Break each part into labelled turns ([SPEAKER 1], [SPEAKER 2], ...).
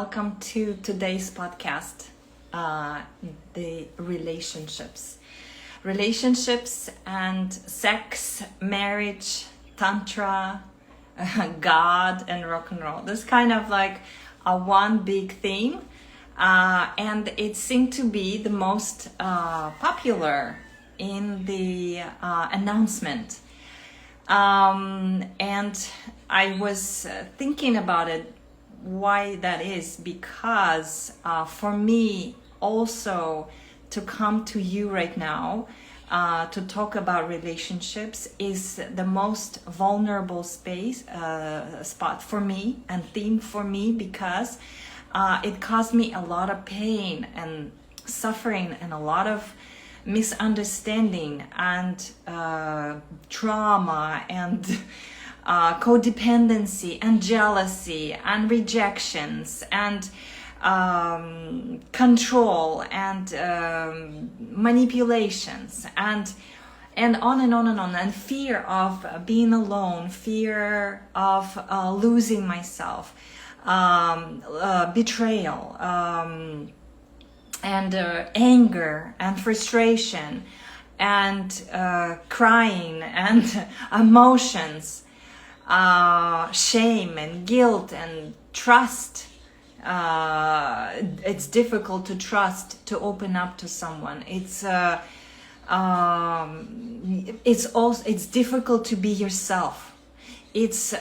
[SPEAKER 1] Welcome to today's podcast, the relationships. Relationships and sex, marriage, Tantra, God, and rock and roll. This kind of like a one big theme, and it seemed to be the most popular in the announcement. And I was thinking about it, why that is, because for me also to come to you right now to talk about relationships is the most vulnerable spot for me and theme for me, because it caused me a lot of pain and suffering and a lot of misunderstanding and trauma and codependency and jealousy and rejections and control and manipulations and on and on and on, and fear of being alone, fear of losing myself, betrayal, and anger and frustration and crying and emotions, shame and guilt and trust. It's difficult to trust, to open up to someone. It's difficult to be yourself. It's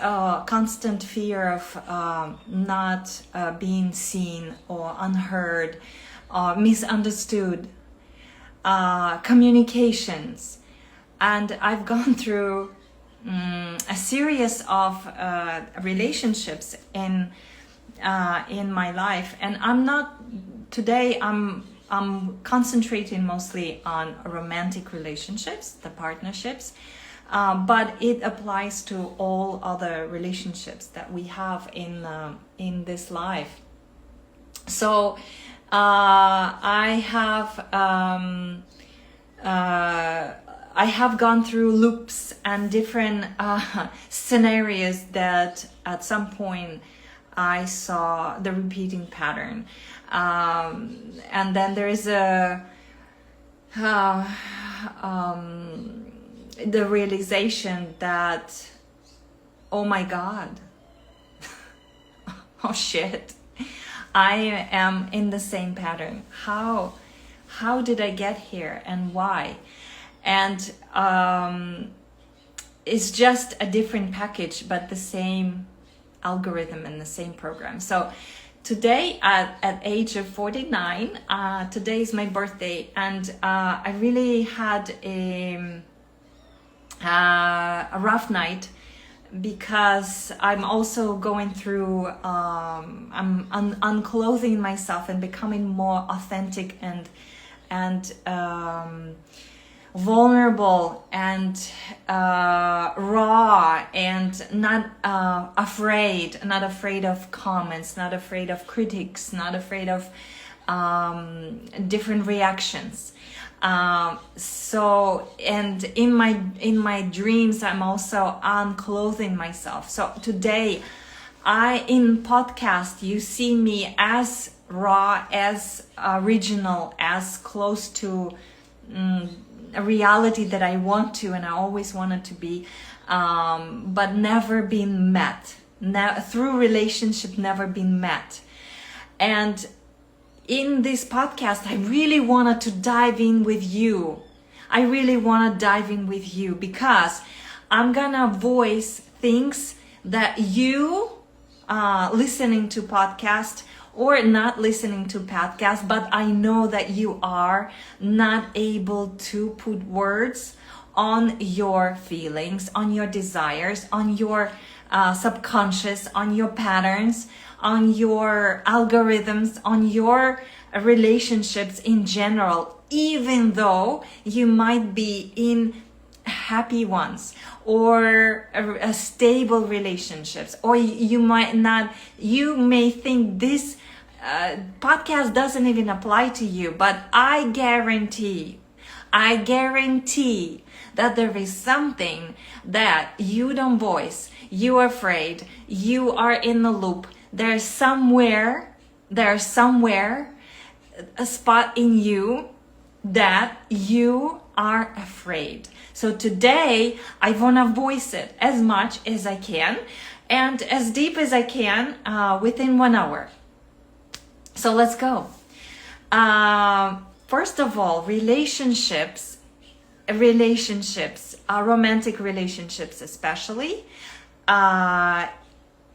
[SPEAKER 1] constant fear of not being seen or unheard or misunderstood, communications. And I've gone through a series of relationships in my life, and I'm concentrating mostly on romantic relationships, the partnerships, but it applies to all other relationships that we have in this life. So I have gone through loops and different scenarios that at some point I saw the repeating pattern. And then there is the realization that, oh my God, oh shit, I am in the same pattern. How did I get here and why? And it's just a different package, but the same algorithm and the same program. So today at age of 49, today is my birthday, and I really had a rough night, because I'm also going through, I'm unclothing myself and becoming more authentic and vulnerable and raw, and not afraid of comments, not afraid of critics, not afraid of different reactions. So, and in my dreams, I'm also unclothing myself. So today, in podcast, you see me as raw, as original, as close to a reality that I want to, and I always wanted to be, but never been met. Through relationship, never been met. And in this podcast, I really wanted to dive in with you. I really want to dive in with you, because I'm gonna voice things that you listening to podcast or not listening to podcast, but I know that you are not able to put words on your feelings, on your desires, on your subconscious, on your patterns, on your algorithms, on your relationships in general, even though you might be in happy ones or a stable relationships, or you might not, you may think this podcast doesn't even apply to you, but I guarantee that there is something that you don't voice, you're afraid, you are in the loop, there's somewhere there's somewhere a spot in you that you are afraid. So today I want to voice it as much as I can and as deep as I can within 1 hour. So let's go. First of all, relationships, romantic relationships especially,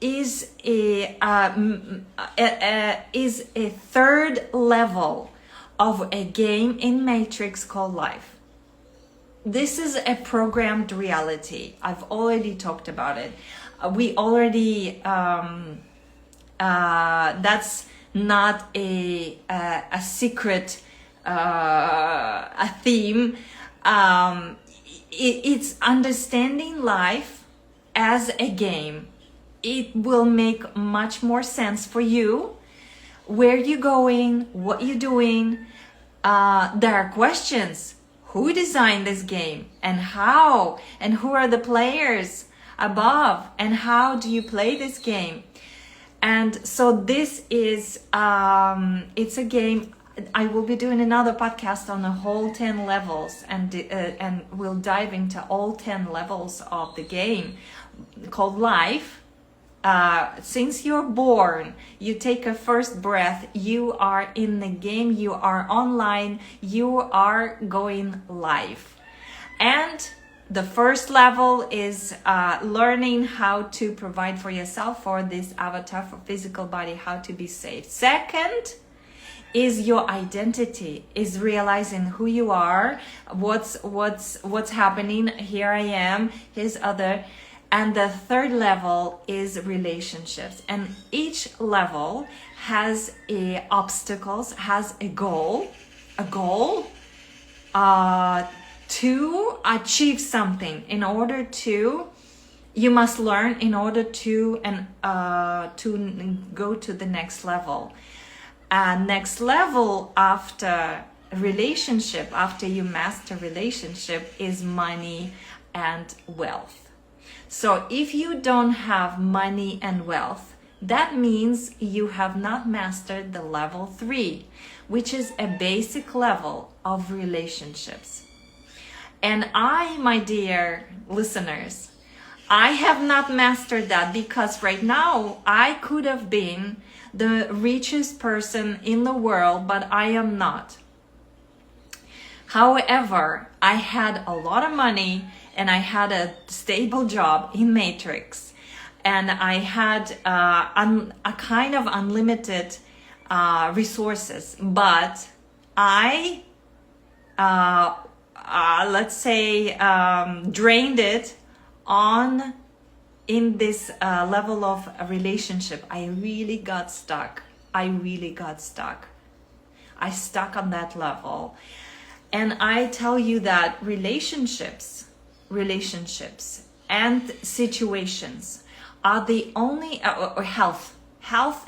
[SPEAKER 1] is a third level of a game in Matrix called life. This is a programmed reality. I've already talked about it. We already that's not a secret a theme. It's understanding life as a game. It will make much more sense for you. Where you going? What you doing? There are questions. Who designed this game? And how? And who are the players above? And how do you play this game? And so this is, it's a game. I will be doing another podcast on the whole 10 levels, and we'll dive into all 10 levels of the game called life. Since you're born, you take a first breath, you are in the game, you are online, you are going live. And the first level is learning how to provide for yourself, for this avatar, for physical body, how to be safe. Second is your identity, is realizing who you are, what's happening, here I am, here's other. And the third level is relationships. And each level has obstacles, has a goal to achieve something. In order to, you must learn in order to go to the next level. Next level after relationship, after you master relationship, is money and wealth. So if you don't have money and wealth, that means you have not mastered the level 3, which is a basic level of relationships. And I, my dear listeners, I have not mastered that, because right now I could have been the richest person in the world, but I am not. However, I had a lot of money and I had a stable job in Matrix, and I had a kind of unlimited resources, but I, let's say, drained it in this level of a relationship. I really got stuck. I stuck on that level. And I tell you that relationships and situations are the only, or health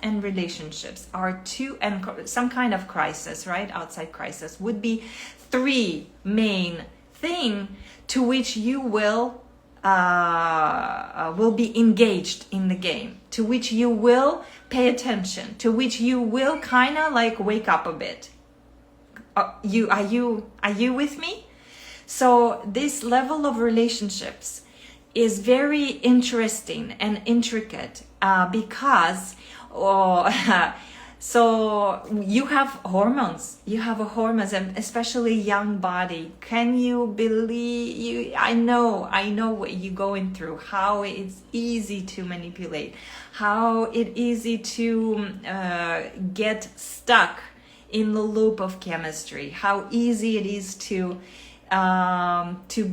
[SPEAKER 1] and relationships are two, and some kind of crisis, right? Outside crisis would be 3 main thing to which you will be engaged in the game, to which you will pay attention, to which you will kind of like wake up a bit. Are you with me? So this level of relationships is very interesting and intricate because so you have hormones, and especially young body. Can you believe you? I know what you're going through, how it's easy to manipulate, how it's easy to get stuck in the loop of chemistry, how easy it is to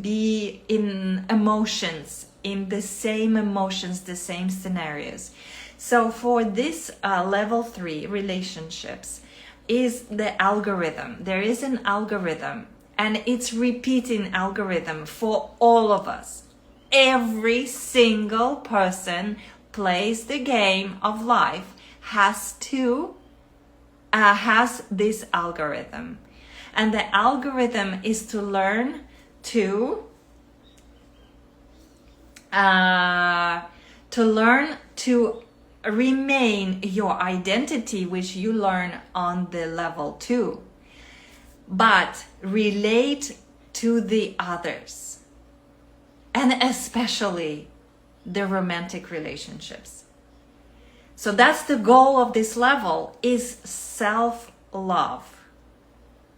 [SPEAKER 1] be in emotions, in the same emotions, the same scenarios. So for this level 3 relationships is the algorithm. There is an algorithm, and it's repeating algorithm for all of us. Every single person plays the game of life has this algorithm. And the algorithm is to learn to remain your identity, which you learn on the level 2, but relate to the others, and especially the romantic relationships. So that's the goal of this level, is self-love.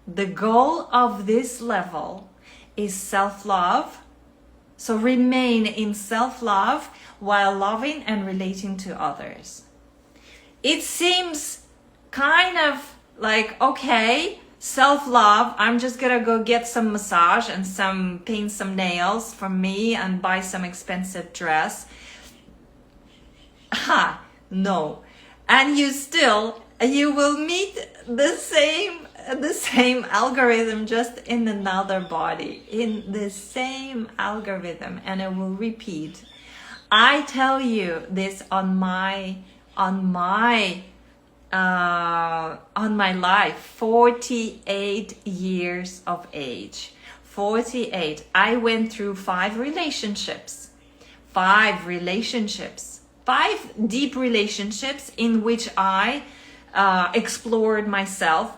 [SPEAKER 1] The goal of this level is self-love. So remain in self-love while loving and relating to others. It seems kind of like, okay, self-love, I'm just gonna go get some massage and paint some nails for me and buy some expensive dress. No. And you will meet the same algorithm, just in another body, in the same algorithm, and it will repeat. I tell you this on my life, 48 years of age. 48. I went through 5 relationships. 5 deep relationships in which I explored myself,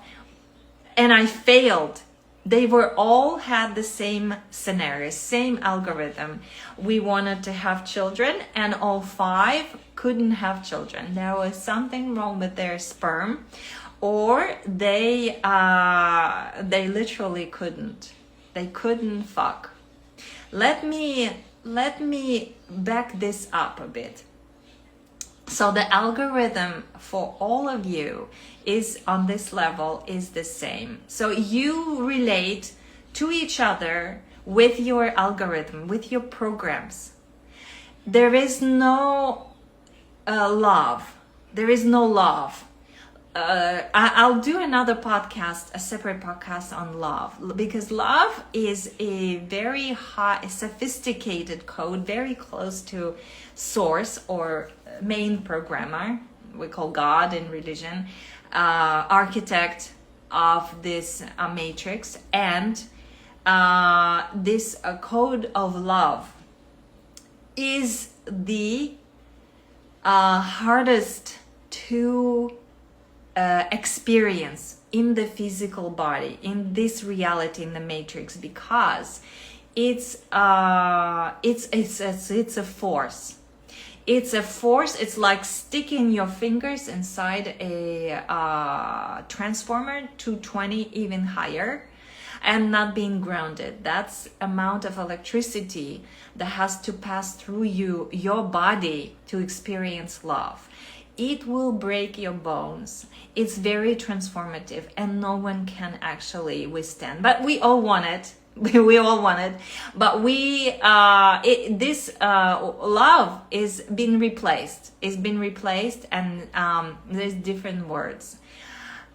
[SPEAKER 1] and I failed. They all had the same scenario, same algorithm. We wanted to have children, and all 5 couldn't have children. There was something wrong with their sperm, or they literally couldn't. They couldn't fuck. Let me back this up a bit. So the algorithm for all of you is on this level is the same. So you relate to each other with your algorithm, with your programs. There is no love. There is no love. I'll do another podcast, a separate podcast on love, because love is a very high, sophisticated code, very close to source or main programmer, we call God in religion, architect of this matrix, and this code of love is the hardest to experience in the physical body, in this reality, in the matrix, because it's a force. It's a force. It's like sticking your fingers inside a transformer 220, even higher, and not being grounded. That's amount of electricity that has to pass through your body to experience love. It will break your bones. It's very transformative, and no one can actually withstand. But we all want it. We all want it. But this love is being replaced. It's been replaced, and there's different words.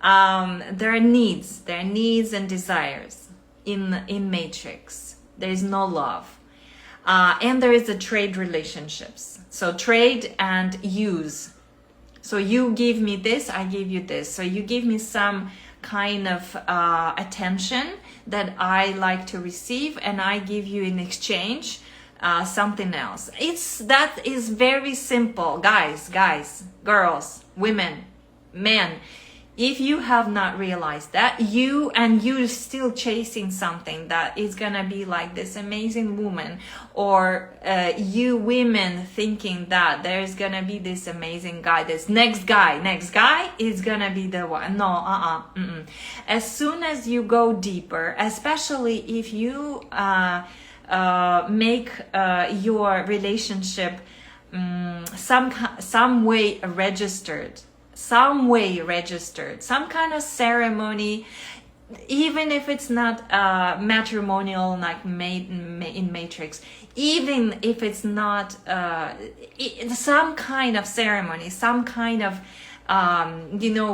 [SPEAKER 1] There are needs and desires in Matrix. There is no love, and there is a trade relationships. So trade and use. So you give me this, I give you this. So you give me some kind of attention that I like to receive, and I give you in exchange something else. That is very simple, guys, girls, women, men. If you have not realized that, you're still chasing something that is gonna be like this amazing woman, or you women thinking that there's gonna be this amazing guy, this next guy is gonna be the one. No, As soon as you go deeper, especially if you make your relationship some way registered, some kind of ceremony, even if it's not matrimonial like made in Matrix, even if it's not some kind of ceremony, some kind of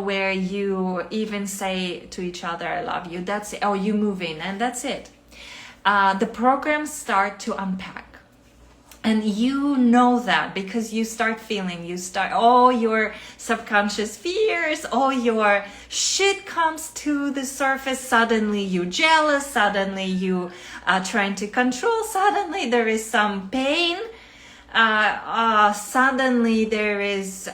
[SPEAKER 1] where you even say to each other, I love you, that's it, or you move in, and that's it. The programs start to unpack. And you know that because you start feeling, all your subconscious fears, all your shit comes to the surface. Suddenly you jealous, suddenly you are trying to control, suddenly there is some pain suddenly there is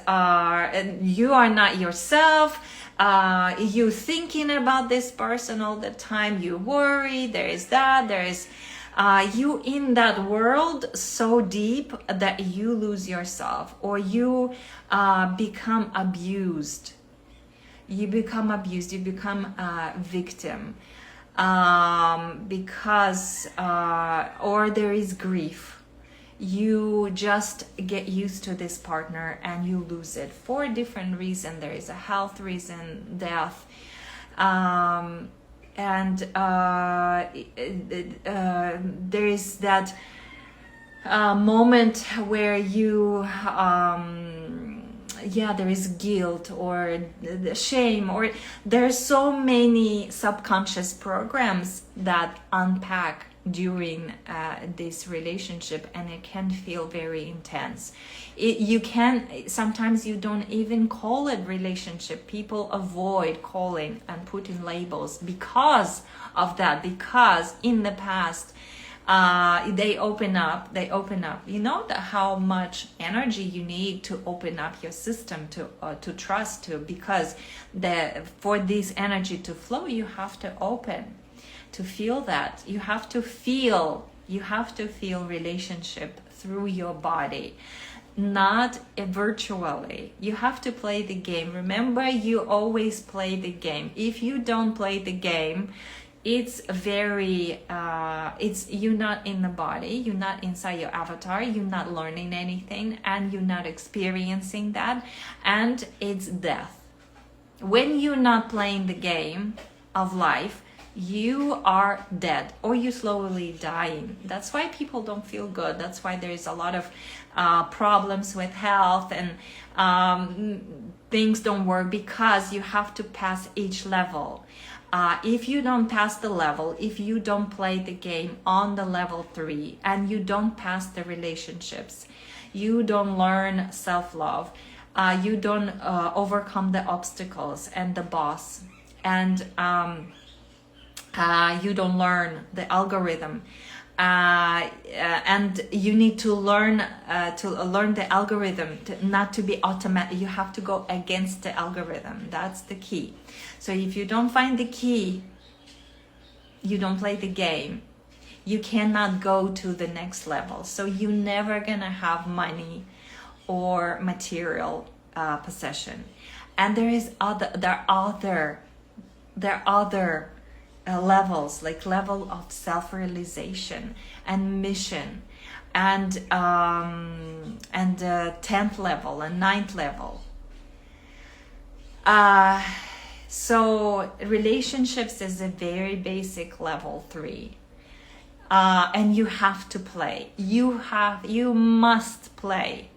[SPEAKER 1] you are not yourself. You thinking about this person all the time. You worry. There is that. There is you in that world so deep that you lose yourself, or you become abused. You become abused. You become a victim because or there is grief. You just get used to this partner and you lose it for different reasons. There is a health reason, death, and there is that moment where you there is guilt or shame, or there's so many subconscious programs that unpack during this relationship, and it can feel very intense. Sometimes you don't even call it relationship. People avoid calling and putting labels because of that, because in the past they open up. You know how much energy you need to open up your system to trust to, because for this energy to flow, you have to open. To feel that, you have to feel relationship through your body, not virtually. You have to play the game. Remember, you always play the game. If you don't play the game, it's very you're not in the body, you're not inside your avatar, you're not learning anything, and you're not experiencing that, and it's death. When you're not playing the game of life, you are dead, or you're slowly dying. That's why people don't feel good. That's why there is a lot of problems with health, and things don't work, because you have to pass each level. If you don't pass the level, if you don't play the game on the level 3, and you don't pass the relationships, you don't learn self-love, you don't overcome the obstacles and the boss, and you don't learn the algorithm, and you need to learn the algorithm, not to be automatic. You have to go against the algorithm. That's the key. So if you don't find the key, you don't play the game, you cannot go to the next level. So you're never gonna have money or material possession. And there are other levels, like level of self-realization and mission, and 10th level and 9th level. So relationships is a very basic level 3, and you have to play. You must play.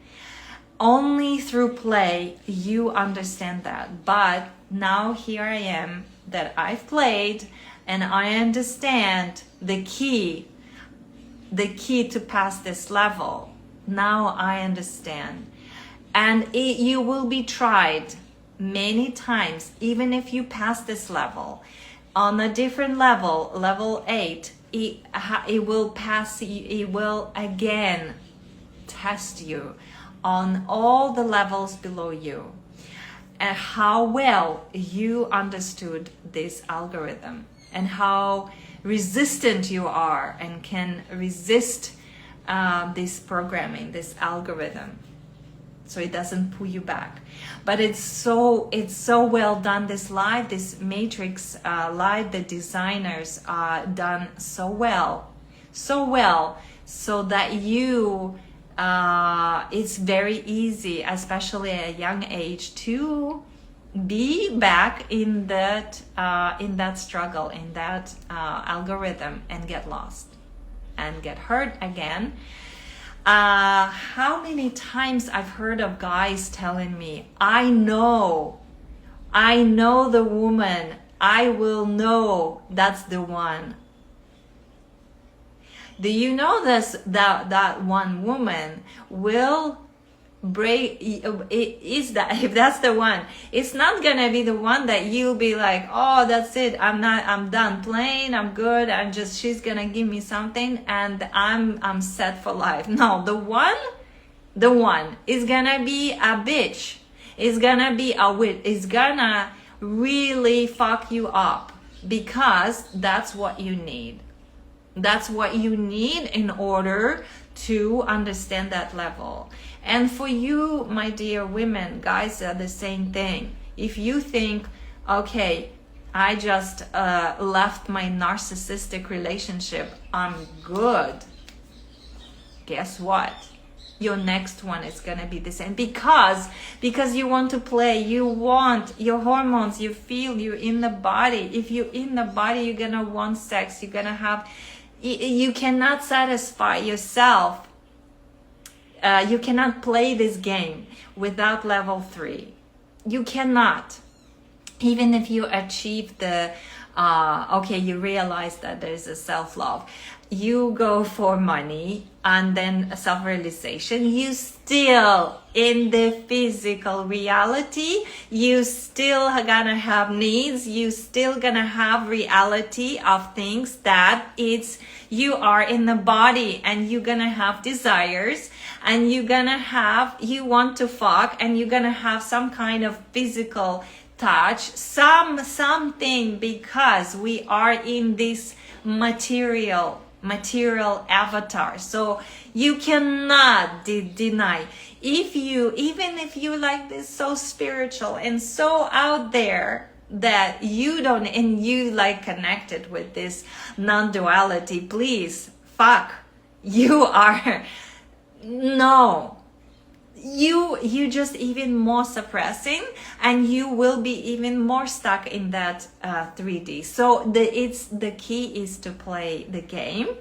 [SPEAKER 1] Only through play you understand that. But now here I am, that I've played, and I understand the key to pass this level. Now I understand. And you will be tried many times, even if you pass this level. On a different level, level 8, it will pass. It will again test you on all the levels below you, and how well you understood this algorithm, and how resistant you are and can resist this programming, this algorithm, so it doesn't pull you back. But it's so well done, this live, this matrix live, the designers done so well, so that you it's very easy, especially at a young age, to be back in that struggle, in that algorithm, and get lost and get hurt again. How many times I've heard of guys telling me, I know the woman, I will know that's the one. Do you know this, that one woman will break, is that, if that's the one, it's not gonna be the one that you'll be like, oh, that's it, I'm done playing, I'm good, she's gonna give me something and I'm set for life. No, the one the one is gonna be a bitch, is gonna be a witch, is gonna really fuck you up, because that's what you need. That's what you need in order to understand that level. And for you, my dear women, guys are the same thing. If you think, okay, I just left my narcissistic relationship, I'm good. Guess what? Your next one is gonna be the same, because you want to play, you want your hormones, you feel you're in the body. If you're in the body, you're gonna want sex, you're gonna have, you cannot satisfy yourself. You cannot play this game without level 3. You cannot. Even if you achieve the okay, you realize that there's a self-love, you go for money and then self-realization, you still in the physical reality, you still gonna have needs, you still gonna have reality of things that it's, you are in the body, and you're gonna have desires, and you're gonna have, you want to fuck, and you're gonna have some kind of physical touch, something, because we are in this material avatar. So you cannot deny, even if you like this so spiritual and so out there, that you don't, and you like connected with this non-duality, please, fuck, you are, no, you just even more suppressing, and you will be even more stuck in that 3D. So the key is to play the game,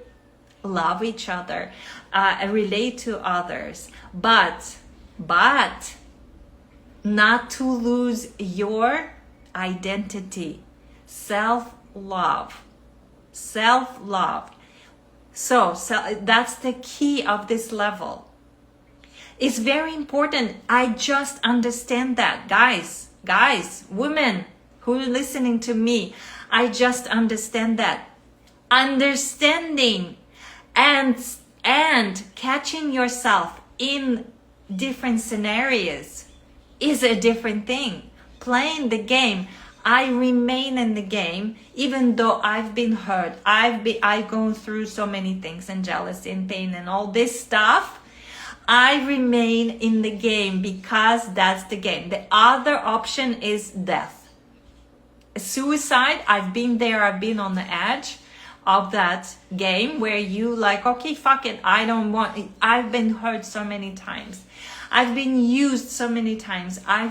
[SPEAKER 1] love each other, relate to others, but not to lose your identity, self-love. So that's the key of this level. It's very important. I just understand that, guys, women who are listening to me, I just understand that. Understanding and catching yourself in different scenarios is a different thing. Playing the game, I remain in the game, even though I've been hurt. I've gone through so many things, and jealousy and pain and all this stuff. I remain in the game because that's the game. The other option is death. Suicide, I've been there, I've been on the edge of that game where you like, okay, fuck it, I don't want it. I've been hurt so many times. I've been used so many times. I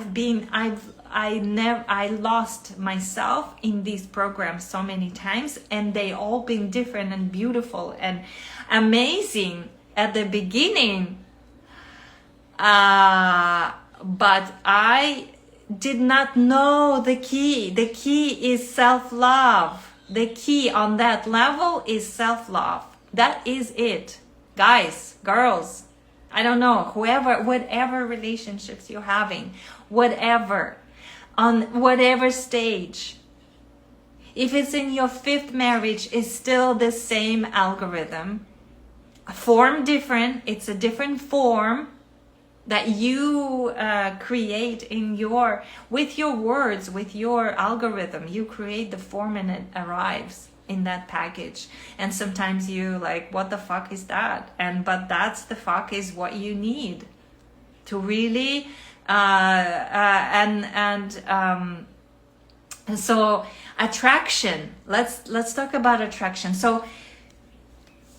[SPEAKER 1] lost myself in these programs so many times, and they all been different and beautiful and amazing at the beginning. But I did not know the key. The key is self-love. The key on that level is self-love. That is it. Guys, girls, I don't know, whoever, whatever relationships you're having, whatever, on whatever stage. If it's in your 5th marriage, it's still the same algorithm. Form different, it's a different form that you create in with your words, with your algorithm. You create the form and it arrives in that package. And sometimes you like, what the fuck is that? But that's the fuck is what you need to really so attraction. Let's talk about attraction. So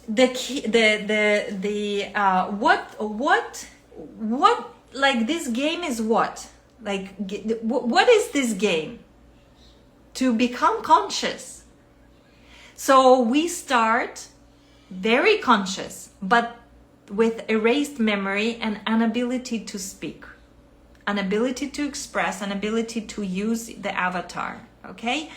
[SPEAKER 1] the key, what like this game is what? Like what is this game? To become conscious. So we start very conscious, but with erased memory and an ability to speak, an ability to express, an ability to use the avatar. Okay,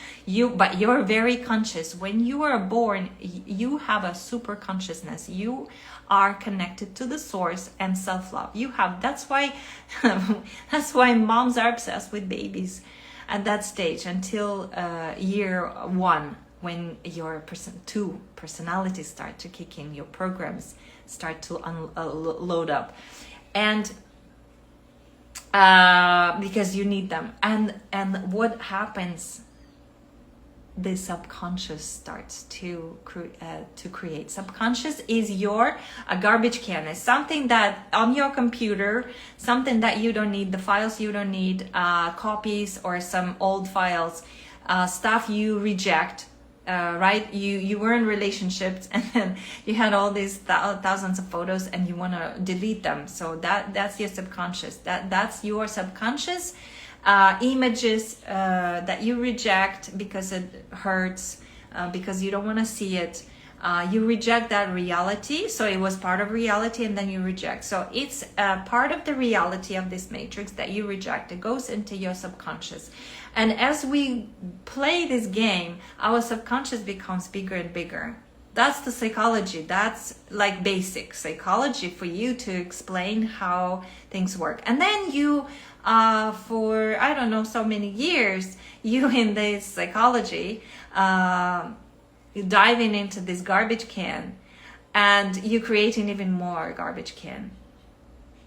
[SPEAKER 1] but you're very conscious. When you are born, you have a super consciousness. You are connected to the source and self-love. You have, that's why moms are obsessed with babies at that stage until year 1, when your two personalities start to kick in, your programs start to load up. and because you need them. And what happens, the subconscious starts to create. Subconscious is your garbage can. It's something that on your computer, something that you don't need, the files you don't need, copies or some old files, stuff you reject. Right, you were in relationships and then you had all these thousands of photos and you want to delete them. So that's your subconscious. That's your subconscious images that you reject because it hurts, because you don't want to see it. You reject that reality. So it was part of reality and then you reject. So it's part of the reality of this matrix that you reject. It goes into your subconscious. And as we play this game, our subconscious becomes bigger and bigger. That's the psychology. That's like basic psychology for you to explain how things work. And then you, for, I don't know, so many years, you in this psychology, you're diving into this garbage can and you're creating even more garbage can.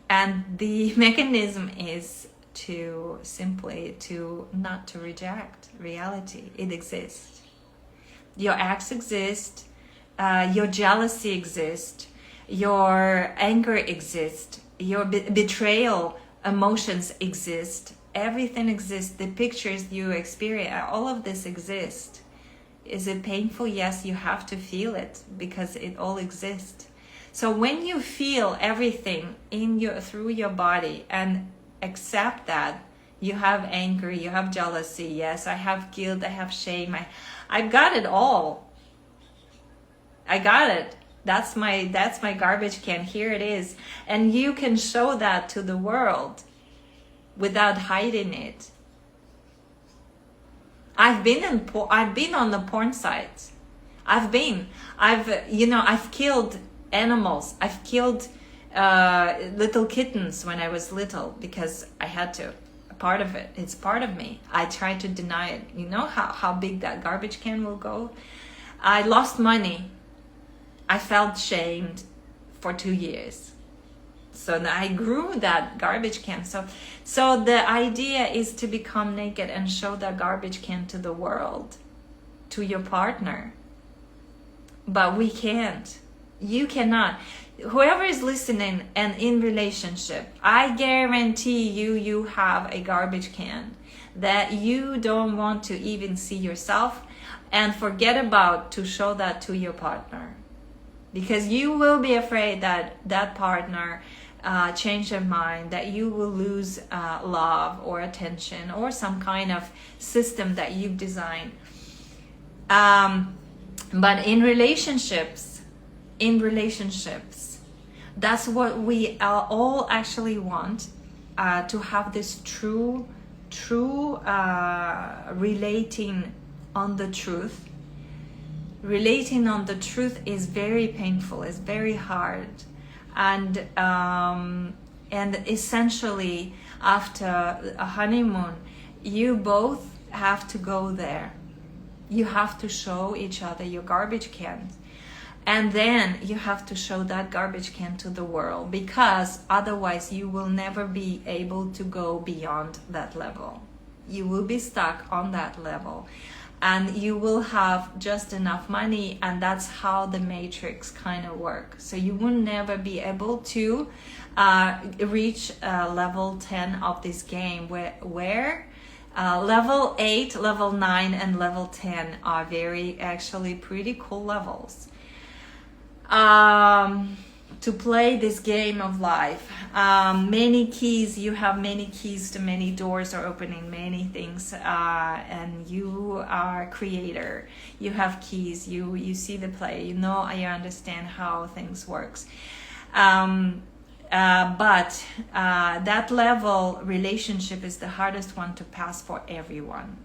[SPEAKER 1] And the mechanism is to simply not to reject reality. It exists. Your ex exists, your jealousy exists, your anger exists, your betrayal emotions exist. Everything exists. The pictures you experience, all of this exists. Is it painful? Yes, you have to feel it because it all exists. So when you feel everything through your body and accept that, you have anger, you have jealousy, yes, I have guilt, I have shame, I got it all. I got it. That's my garbage can. Here it is. And you can show that to the world without hiding it. I've been on the porn sites. I've killed animals. I've killed little kittens when I was little because I had to. Part of it. It's part of me. I try to deny it. You know how big that garbage can will go? I lost money. I felt shamed for 2 years. So I grew that garbage can. So the idea is to become naked and show that garbage can to the world, to your partner. But we can't. You cannot. Whoever is listening and in relationship, I guarantee you have a garbage can that you don't want to even see yourself, and forget about to show that to your partner. Because you will be afraid that that partner change their mind, that you will lose love or attention or some kind of system that you've designed. But in relationships, that's what we all actually want, to have this true relating on the truth. Relating on the truth is very painful, it's very hard. And essentially after a honeymoon, you both have to go there. You have to show each other your garbage cans. And then you have to show that garbage can to the world, because otherwise you will never be able to go beyond that level. You will be stuck on that level. And you will have just enough money, and that's how the matrix kind of works. So you will never be able to reach level 10 of this game, where level 8, level 9, and level 10 are actually pretty cool levels to play this game of life. Many keys, you have many keys to many doors, or opening many things, and you are a creator. You have keys, you see the play, you understand how things works. But that level relationship is the hardest one to pass for everyone.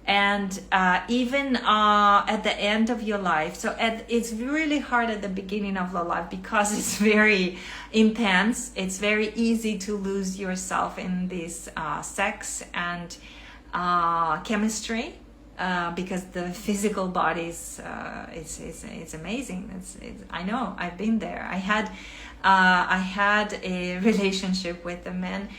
[SPEAKER 1] And even at the end of your life, so it's really hard at the beginning of the life because it's very intense. It's very easy to lose yourself in this sex and chemistry. because the physical body is it's amazing. I know, I've been there. I had a relationship with a man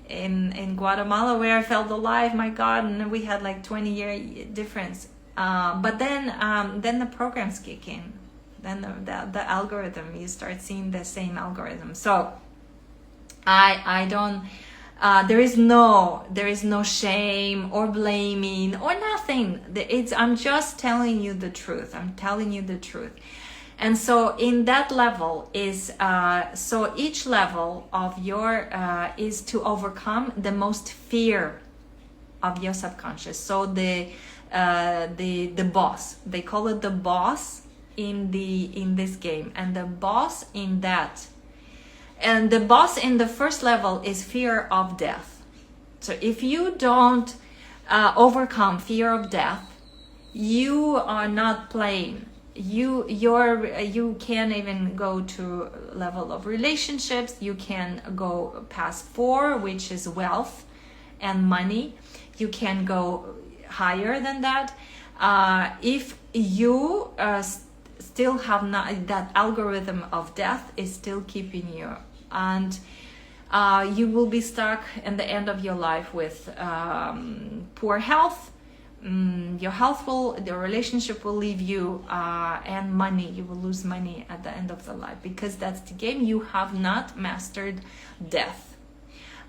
[SPEAKER 1] in Guatemala where I felt alive, my God, and we had like 20-year difference. But then the programs kick in. Then the algorithm, you start seeing the same algorithm. So I don't. There is no shame or blaming or nothing. I'm just telling you the truth. I'm telling you the truth. And so in that level is so each level of your is to overcome the most fear of your subconscious. So the boss, they call it the boss in this game, and the boss in that. And the boss in the first level is fear of death. So if you don't overcome fear of death, you are not playing. You can't even go to level of relationships. You can go past 4, which is wealth and money. You can go higher than that. If you still have not, that algorithm of death is still keeping you, and you will be stuck in the end of your life with poor health. The relationship will leave you, and money, you will lose money at the end of the life, because that's the game. You have not mastered death.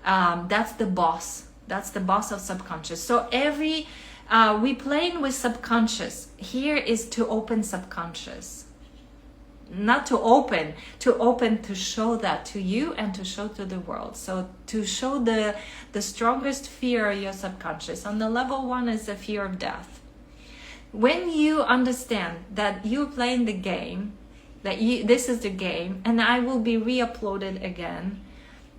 [SPEAKER 1] That's the boss. That's the boss of subconscious. So we playing with subconscious. Here is to open subconscious. Not to open to show that to you and to show to the world. So to show the strongest fear of your subconscious. On the level 1 is the fear of death. When you understand that you're playing the game, that this is the game, and I will be re-uploaded again,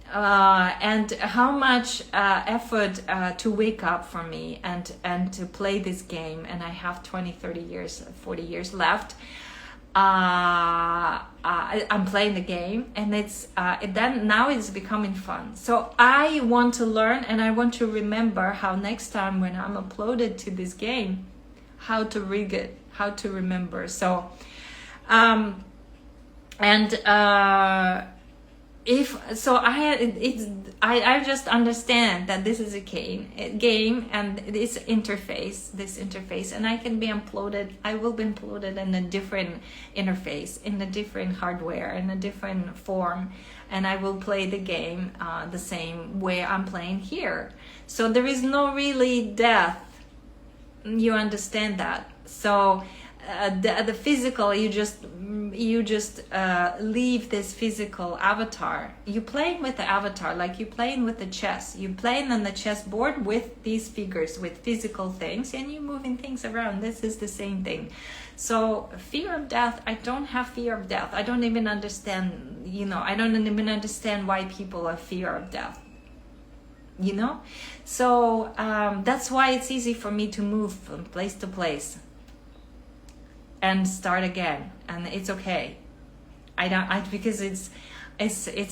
[SPEAKER 1] and how much effort to wake up for me and to play this game, and I have 20, 30 years, 40 years left. I'm playing the game, and now it's becoming fun. So I want to learn, and I want to remember how next time when I'm uploaded to this game, how to rig it, how to remember. So I just understand that this is a game and this interface, and I can be uploaded. I will be uploaded in a different interface, in a different hardware, in a different form, and I will play the game the same way I'm playing here. So there is no really death. You understand that? So the physical, you just leave this physical avatar. You playing with the avatar, like you playing with the chess. You playing on the chessboard with these figures, with physical things, and you moving things around. This is the same thing. So fear of death, I don't have fear of death. I don't even understand, I don't even understand why people have fear of death. So that's why it's easy for me to move from place to place and start again, and it's okay. Because it's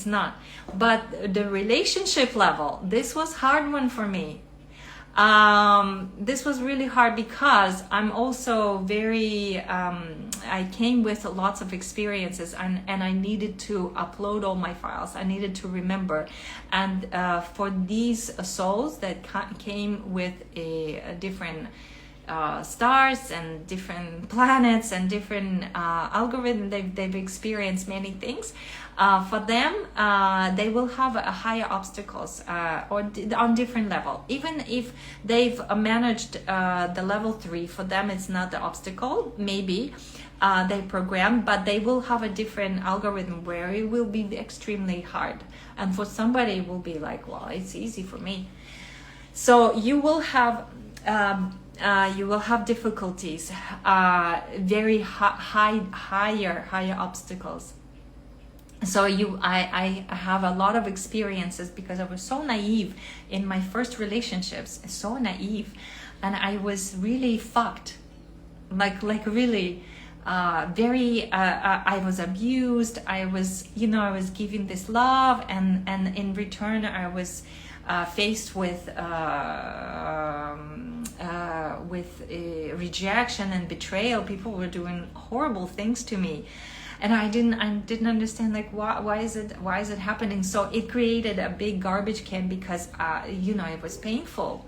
[SPEAKER 1] not. But the relationship level, this was hard one for me. This was really hard because I'm also very I came with lots of experiences, and I needed to upload all my files. I needed to remember, and for these souls that came with a different stars and different planets and different algorithms, they've experienced many things. For them, they will have a higher obstacles or on different level. Even if they've managed the level 3, for them it's not the obstacle. Maybe they program, but they will have a different algorithm where it will be extremely hard. And for somebody, it will be like, well, it's easy for me. So you will have difficulties, very higher obstacles. So I have a lot of experiences because I was so naive in my first relationships, so naive, and I was really fucked, like really, very. I was abused. I was given this love, and in return I was faced with rejection and betrayal. People were doing horrible things to me, and I didn't understand, like, why is it happening. So it created a big garbage can, because it was painful.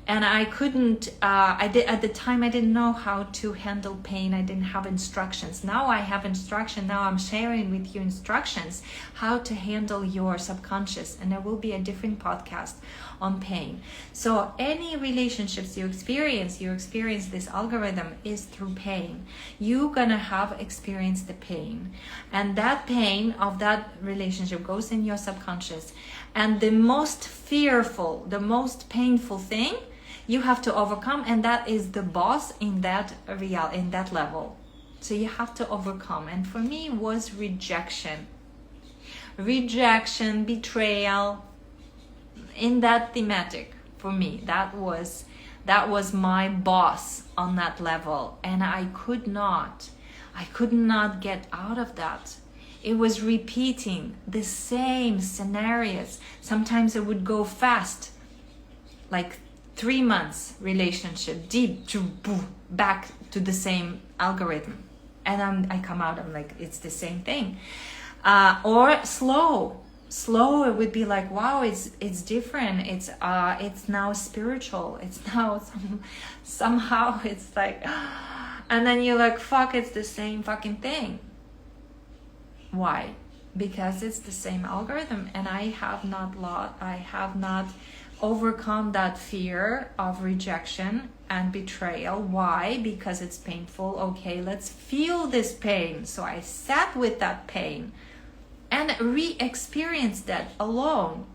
[SPEAKER 1] And I couldn't, at the time I didn't know how to handle pain. I didn't have instructions. Now I have instruction. Now I'm sharing with you instructions how to handle your subconscious. And there will be a different podcast on pain. So any relationships you experience this algorithm is through pain. You're gonna have experienced the pain. And that pain of that relationship goes in your subconscious. And the most fearful, the most painful thing you have to overcome, and that is the boss in that level. So you have to overcome. And for me, it was rejection, betrayal. In that thematic, for me, that was my boss on that level, and I could not get out of that. It was repeating the same scenarios. Sometimes it would go fast, like 3 months relationship, deep, back to the same algorithm. And I come out, I'm like, it's the same thing. Or slow, it would be like, wow, it's different. It's now spiritual. It's now somehow it's like, and then you're like, fuck, it's the same fucking thing. Why? Because it's the same algorithm, and I have not overcome that fear of rejection and betrayal. Why? Because it's painful. Okay, let's feel this pain. So I sat with that pain and re-experienced that alone.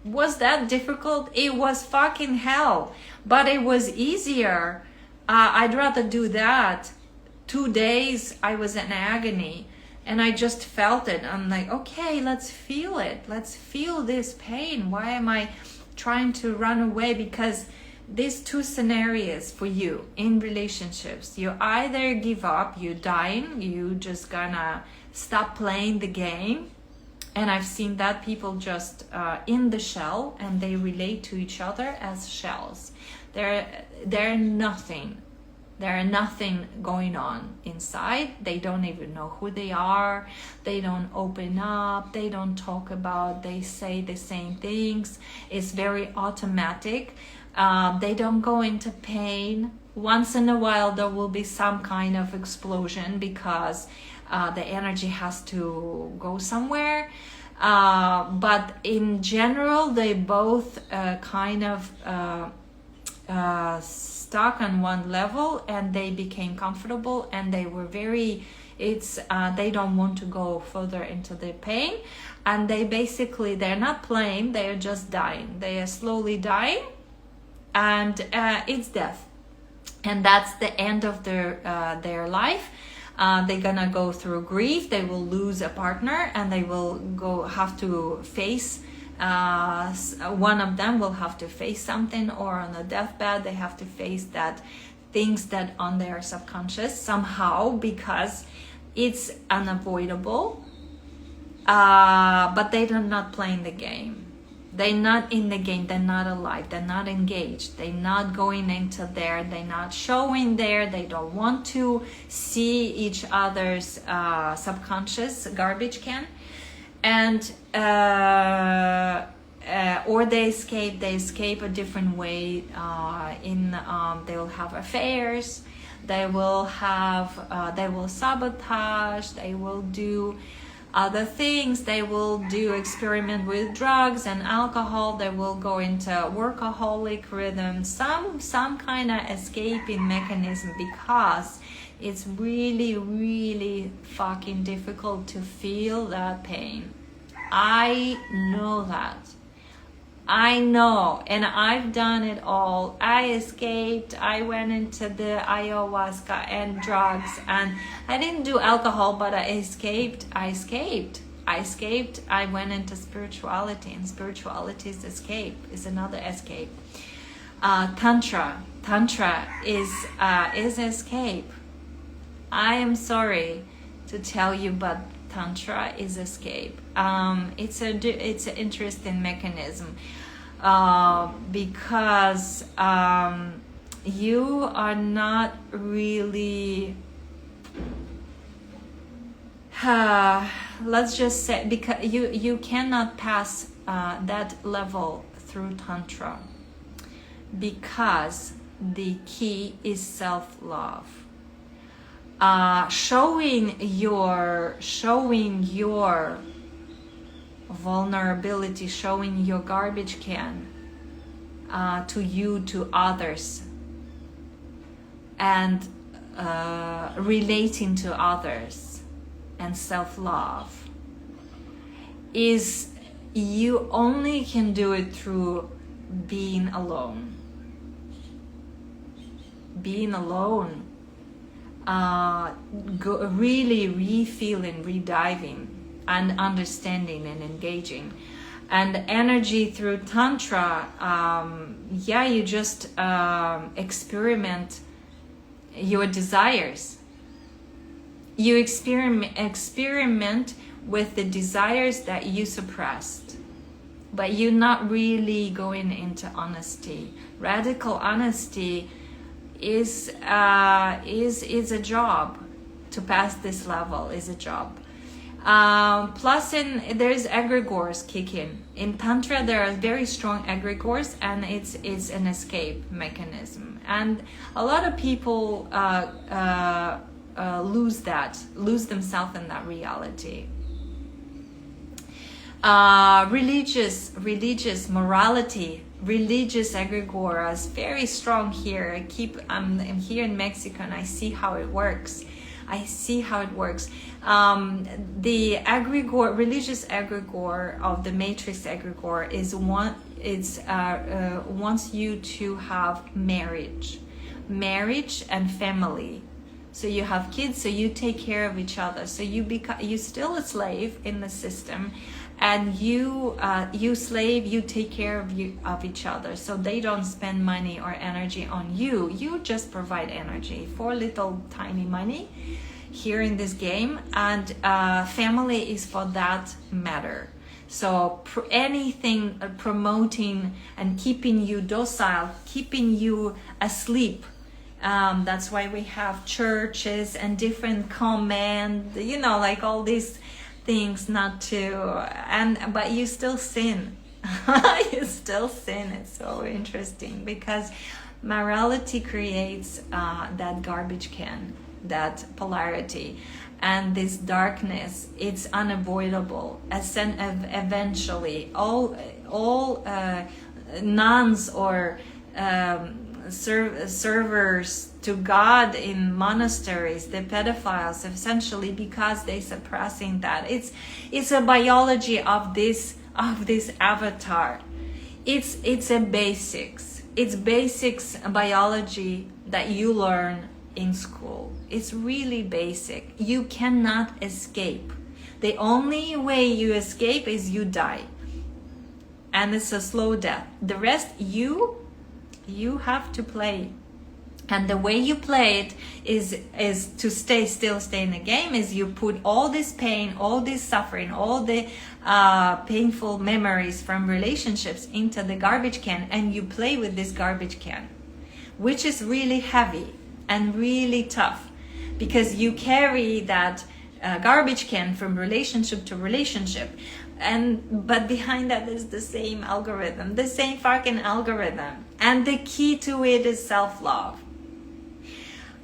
[SPEAKER 1] Was that difficult? It was fucking hell, but it was easier. I'd rather do that. 2 days I was in agony, and I just felt it. I'm like, okay, let's feel it. Let's feel this pain. Why am I trying to run away? Because these 2 scenarios for you in relationships, you either give up, you're dying, you just gonna stop playing the game. And I've seen that people just in the shell, and they relate to each other as shells. They're nothing. There nothing going on inside. They don't even know who they are. They don't open up. They don't talk about. They say the same things. It's very automatic. They don't go into pain. Once in a while, there will be some kind of explosion because the energy has to go somewhere. But in general, they both kind of stuck on one level, and they became comfortable, and they were very, they don't want to go further into the pain, and they're not playing, they are just dying. They are slowly dying, and it's death, and that's the end of their life. They're gonna go through grief. They will lose a partner, and they will have to face one of them will have to face something, or on a deathbed they have to face that things that on their subconscious somehow, because it's unavoidable. But they're not playing the game. They're not in the game. They're not alive. They're not engaged. They're not going into there. They're not showing there. They don't want to see each other's subconscious garbage can. And or they escape a different way. They will have affairs, they will sabotage, they will do other things, they will do experiment with drugs and alcohol, they will go into workaholic rhythm, some kind of escaping mechanism, because it's really, really fucking difficult to feel that pain. I know that. I know, and I've done it all. I escaped. I went into the ayahuasca and drugs, and I didn't do alcohol, but I escaped. I went into spirituality, and spirituality is escape, is another escape. Tantra is escape. I am sorry to tell you, but Tantra is escape. It's an interesting mechanism, because you are not really, let's just say, because you cannot pass that level through Tantra, because the key is self-love. Showing your vulnerability, showing your garbage can to you, to others, and relating to others, and self-love, is, you only can do it through being alone. Being alone, really re-feeling, re-diving, and understanding and engaging. And energy through Tantra, you just experiment your desires. You experiment with the desires that you suppressed, but you're not really going into honesty. Radical honesty is a job. To pass this level is a job. Plus, there's egregores kick in Tantra. There are very strong egregores, and it's an escape mechanism. And a lot of people lose themselves in that reality. Religious morality, religious egregore is very strong here. I'm here in Mexico, and I see how it works. The egregore, religious egregore of the matrix egregore is wants you to have marriage and family. So you have kids, so you take care of each other. So you're still a slave in the system, and you slave, you take care of each other. So they don't spend money or energy on you. You just provide energy for little tiny money here in this game, and family is for that matter. So anything promoting and keeping you docile, keeping you asleep. That's why we have churches and different command, like all these things not to, but you still sin. You still sin. It's so interesting, because morality creates that garbage can, that polarity, and this darkness. It's unavoidable. Eventually, all nuns or servers to God in monasteries, the pedophiles, essentially, because they're suppressing that. It's a biology of this avatar. It's a basics. It's basics biology that you learn in school. It's really basic. You cannot escape. The only way you escape is you die, and it's a slow death. The rest you have to play. And the way you play it is to stay in the game, is you put all this pain, all this suffering, all the painful memories from relationships into the garbage can, and you play with this garbage can, which is really heavy and really tough, because you carry that garbage can from relationship to relationship. But behind that is the same algorithm, the same fucking algorithm. And the key to it is self-love.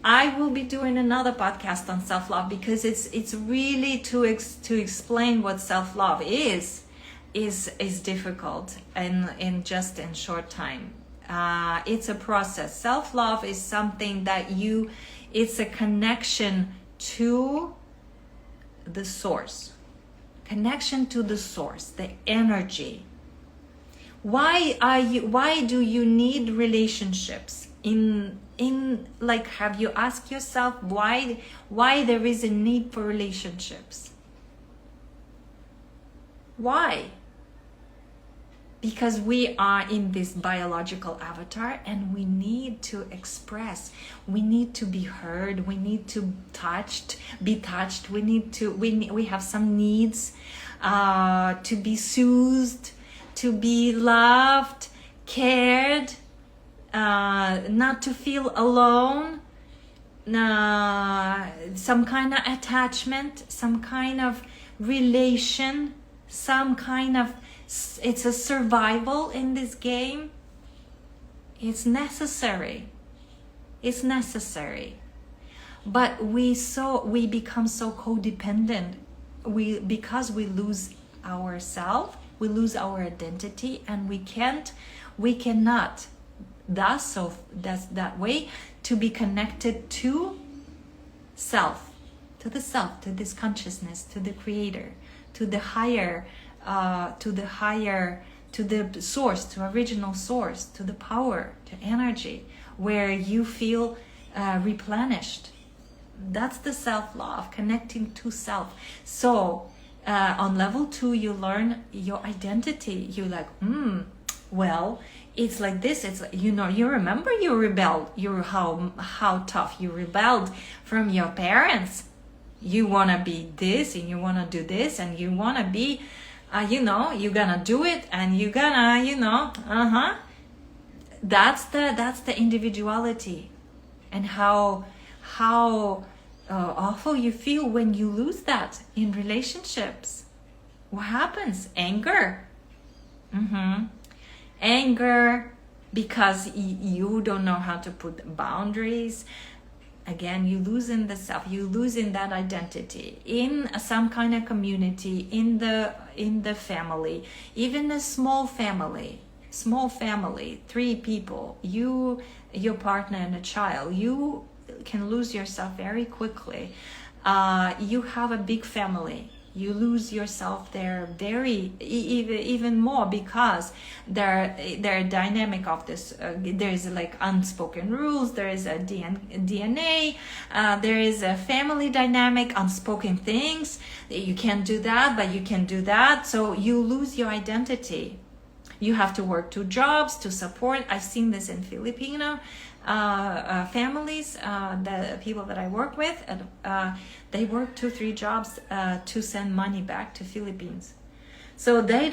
[SPEAKER 1] I will be doing another podcast on self-love, because it's really to explain what self-love is difficult in short time. It's a process. Self-love is something that it's a connection to the source. Connection to the source, the energy. Why do you need relationships? Have you asked yourself why there is a need for relationships? Why? Because we are in this biological avatar, and we need to express, we need to be heard, we need to be touched, we have some needs to be soothed, to be loved, cared, not to feel alone, some kind of attachment, some kind of relation, some kind of, it's a survival in this game. It's necessary. It's necessary. But we become so codependent. Because we lose ourselves, we lose our identity, and we cannot that's that way to be connected to self, to the self, to this consciousness, to the creator, to the higher, to the source, to original source, to the power, to energy, where you feel replenished. That's the self-love, connecting to self. So on level 2, you learn your identity. You're like, well, it's like this. It's like, you remember you rebelled. How tough you rebelled from your parents. You want to be this, and you want to do this, and you want to be, you're gonna do it, and you're gonna, That's the individuality, and how awful you feel when you lose that in relationships. What happens? Anger. Anger, because you don't know how to put boundaries. Again, you lose in the self, you lose in that identity, in some kind of community, in the family, even a small family, 3 people, you, your partner, and a child. You can lose yourself very quickly. You have a big family, you lose yourself there even more, because they're dynamic of this. There's like unspoken rules, there is a DNA, there is a family dynamic, unspoken things. You can't do that, but you can do that. So you lose your identity. You have to work 2 jobs to support. I've seen this in Filipino families, the people that I work with, they work 2-3 jobs to send money back to Philippines. So they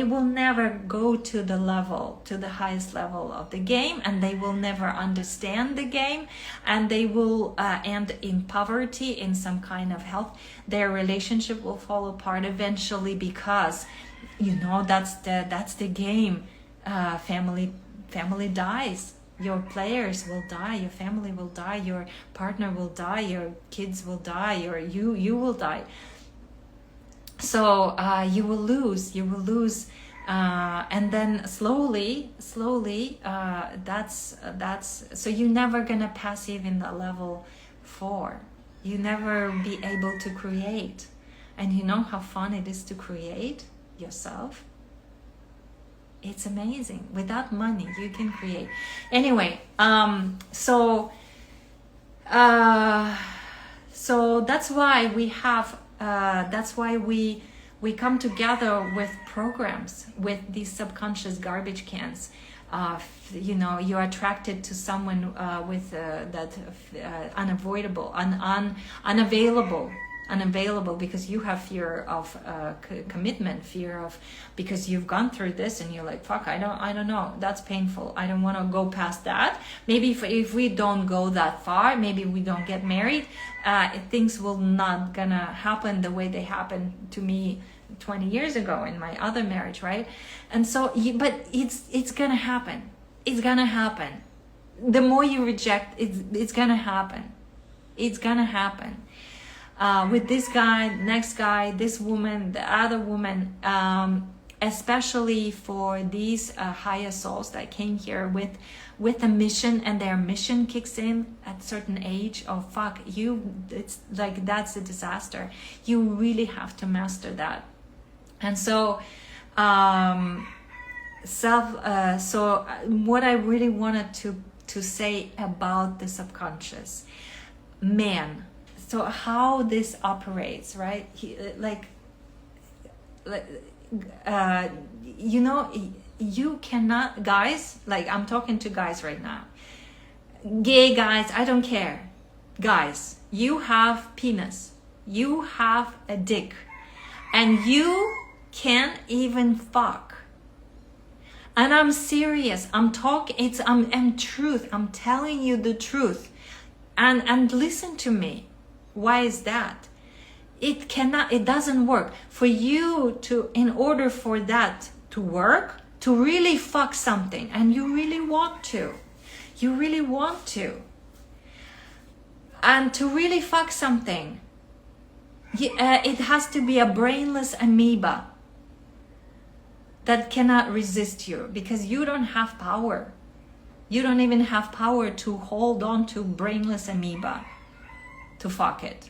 [SPEAKER 1] will never go to the highest level of the game, and they will never understand the game, and they will end in poverty, in some kind of health. Their relationship will fall apart eventually, because that's the game. Family dies. Your players will die, your family will die, your partner will die, your kids will die, or you will die. So you will lose, and then slowly, that's so you're never gonna passive in the level 4. You never be able to create. And you know how fun it is to create yourself? It's amazing. Without money, you can create. Anyway, so that's why we have. That's why we come together with programs, with these subconscious garbage cans. You're attracted to someone with that unavoidable, unavailable, because you have fear of commitment, fear of, because you've gone through this, and you're like, fuck, I don't know, that's painful, I don't want to go past that. Maybe if we don't go that far, maybe we don't get married, things will not gonna happen the way they happened to me 20 years ago in my other marriage, right? And so but it's gonna happen. It's gonna happen. The more you reject, it's gonna happen. It's gonna happen. With this guy, next guy, this woman, the other woman, especially for these higher souls that came here with a mission, and their mission kicks in at a certain age. Oh fuck, it's like, that's a disaster. You really have to master that. And so so what I really wanted to say about the subconscious, man. So how this operates, right? You cannot, guys, like, I'm talking to guys right now. Gay guys, I don't care. Guys, you have penis. You have a dick. And you can't even fuck. And I'm serious. I'm truth. I'm telling you the truth. And listen to me. Why is that? It doesn't work. For you to, in order for that to work, to really fuck something, and you really want to, and to really fuck something, it has to be a brainless amoeba that cannot resist you, because you don't have power. You don't even have power to hold on to brainless amoeba to fuck it,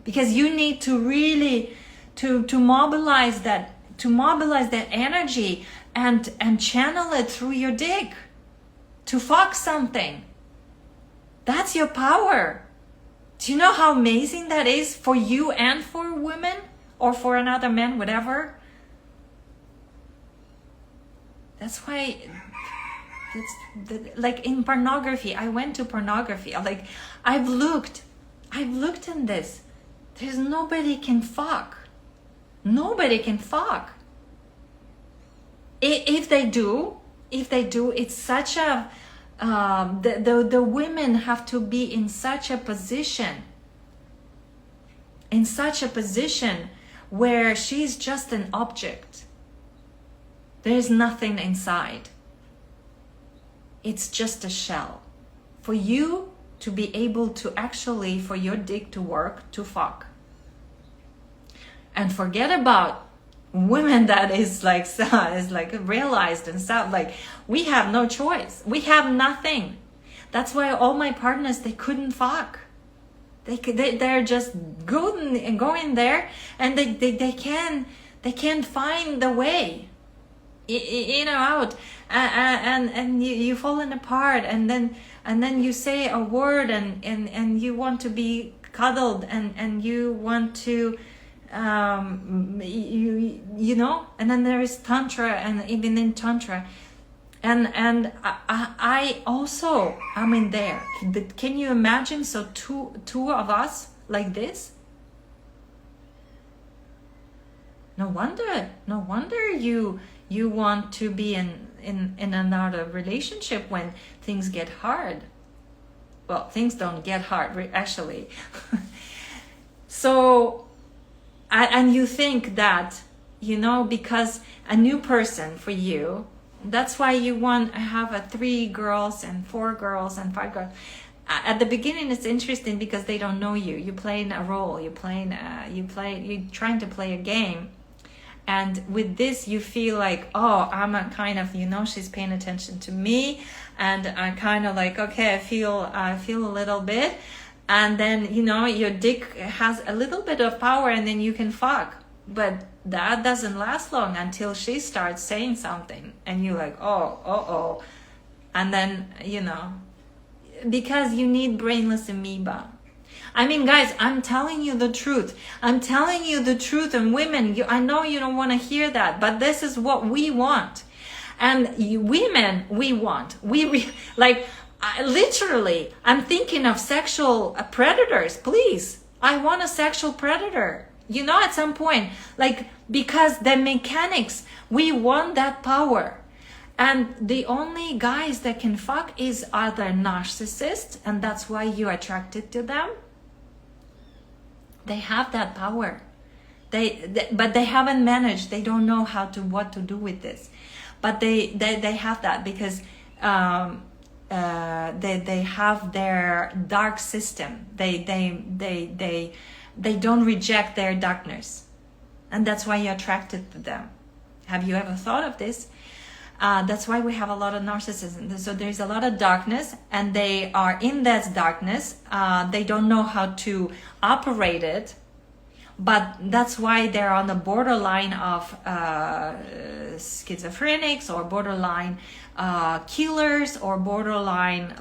[SPEAKER 1] because you need to really to mobilize that energy and channel it through your dick to fuck something. That's your power. Do you know how amazing that is for you and for women, or for another man, whatever? That's why, like in pornography, I went to pornography. Like, I've looked in this. There's nobody can fuck. Nobody can fuck. If they do, it's such a, the women have to be in such a position where she's just an object. There's nothing inside. It's just a shell. For you to be able to actually, for your dick to work, to fuck. And forget about women that is like realized and stuff. Like, we have no choice. We have nothing. That's why all my partners, they couldn't fuck. They're just going there, and they can't find the way, out, and you falling apart, and then you say a word, and you want to be cuddled, and you want to and then there is Tantra, and even in Tantra, and I also, I'm in there. Can you imagine? So two of us like this. No wonder you want to be in another relationship when things get hard. Well, things don't get hard, actually. So, and you think that, because a new person for you, that's why you want to have 3 girls and 4 girls and 5 girls. At the beginning, it's interesting because they don't know you. You're playing a role. You're trying to play a game. And with this, you feel like, oh, I'm a kind of, she's paying attention to me, and I kind of like, okay, I feel a little bit, and then your dick has a little bit of power, and then you can fuck. But that doesn't last long until she starts saying something, and you're like, oh, and then because you need brainless amoeba. I mean, guys, I'm telling you the truth. And women, I know you don't want to hear that, but this is what we want. And women, we want. Literally, I'm thinking of sexual predators. Please, I want a sexual predator. At some point, because the mechanics, we want that power. And the only guys that can fuck is either narcissists, and that's why you're attracted to them. They have that power. But they haven't managed. They don't know what to do with this. But they have that because they have their dark system. They don't reject their darkness, and that's why you're attracted to them. Have you ever thought of this? That's why we have a lot of narcissism. So there's a lot of darkness, and they are in that darkness. They don't know how to operate it, but that's why they're on the borderline of schizophrenics, or borderline killers, or borderline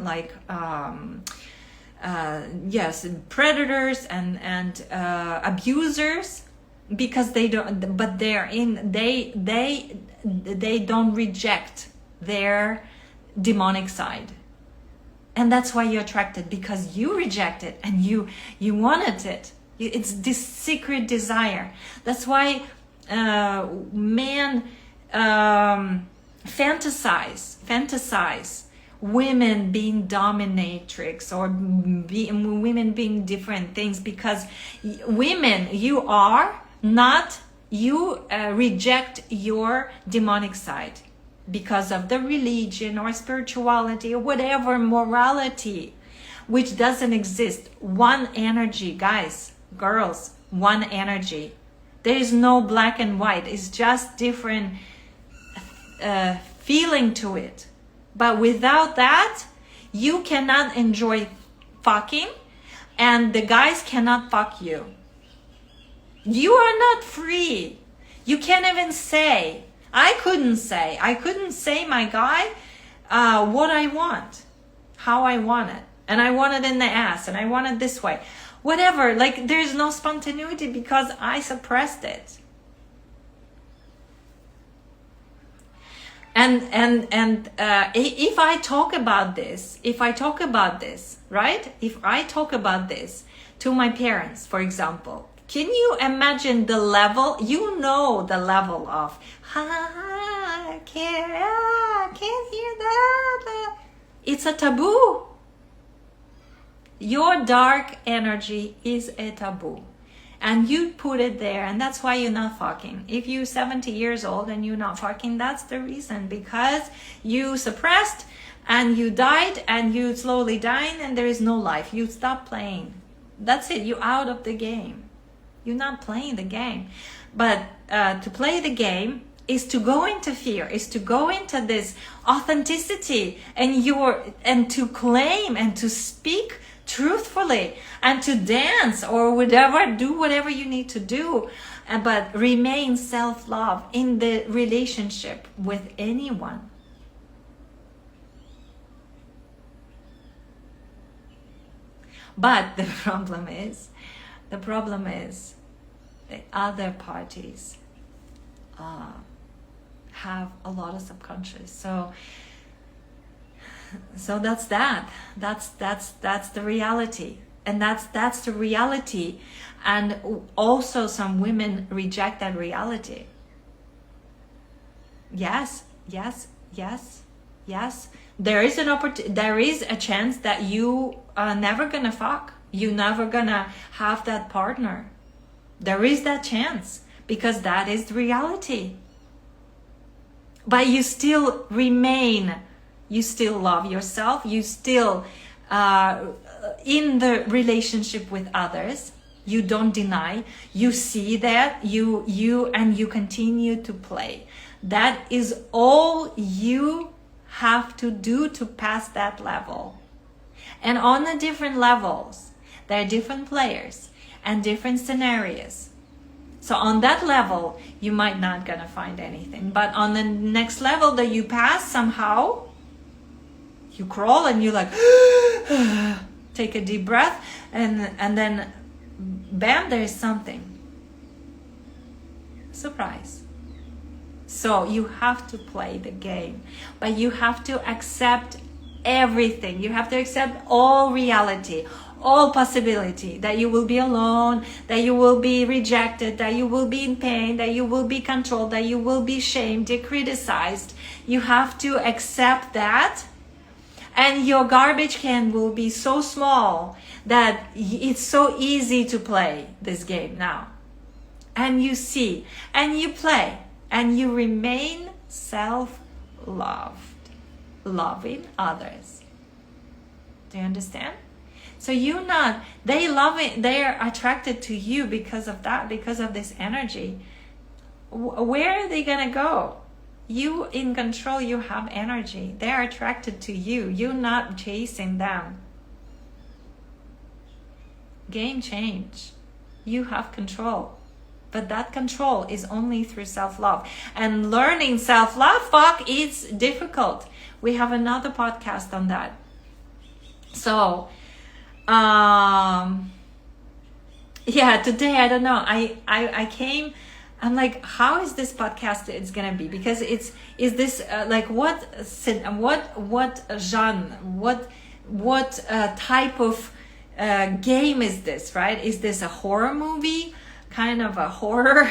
[SPEAKER 1] predators and abusers. Because they don't, but they don't reject their demonic side, and that's why you're attracted, because you reject it and you wanted it. It's this secret desire. That's why men fantasize women being dominatrix or women being different things, because women, you reject your demonic side because of the religion or spirituality or whatever morality, which doesn't exist. One energy, guys, girls, one energy. There is no black and white. It's just different feeling to it. But without that, you cannot enjoy fucking, and the guys cannot fuck you. You are not free. You can't even say. I couldn't say my guy what I want, how I want it. And I want it in the ass, and I want it this way. Whatever, like there's no spontaneity because I suppressed it. And if I talk about this, right? If I talk about this to my parents, for example, can you imagine the level? You know the level of, I can't hear that. It's a taboo. Your dark energy is a taboo. And you put it there, and that's why you're not fucking. If you're 70 years old and you're not fucking, that's the reason. Because you suppressed, and you died, and you slowly dying, and there is no life. You stop playing. That's it. You're out of the game. You're not playing the game. But to play the game is to go into fear, is to go into this authenticity, and to claim and to speak truthfully, and to dance or whatever, do whatever you need to do, but remain self-love in the relationship with anyone. But the problem is the other parties have a lot of subconscious. So that's the reality, and that's the reality. And also some women reject that reality. Yes. There is there is a chance that you are never gonna fuck. You're never gonna have that partner. There is that chance, because that is the reality. But you still remain. You still love yourself. You still in the relationship with others. You don't deny. You see that. You continue to play. That is all you have to do to pass that level. And on the different levels, there are different players and different scenarios. So on that level, you might not gonna find anything. But on the next level that you pass somehow, you crawl and you like take a deep breath, and then bam, there is something. Surprise. So you have to play the game, but you have to accept everything. You have to accept all reality, all possibility, that you will be alone, that you will be rejected, that you will be in pain, that you will be controlled, that you will be shamed, criticized. You have to accept that. And your garbage can will be so small that it's so easy to play this game now. And you see, and you play, and you remain self-loved, loving others. Do you understand? So they love it, they are attracted to you because of that, because of this energy. Where are they gonna go? You in control, you have energy. They are attracted to you. You're not chasing them. Game change. You have control. But that control is only through self-love. And learning self-love, it's difficult. We have another podcast on that. So, today, I don't know. I came... I'm like, how is this podcast it's gonna be? Because is this like what genre, what type of game is this, right? Is this a horror movie, kind of a horror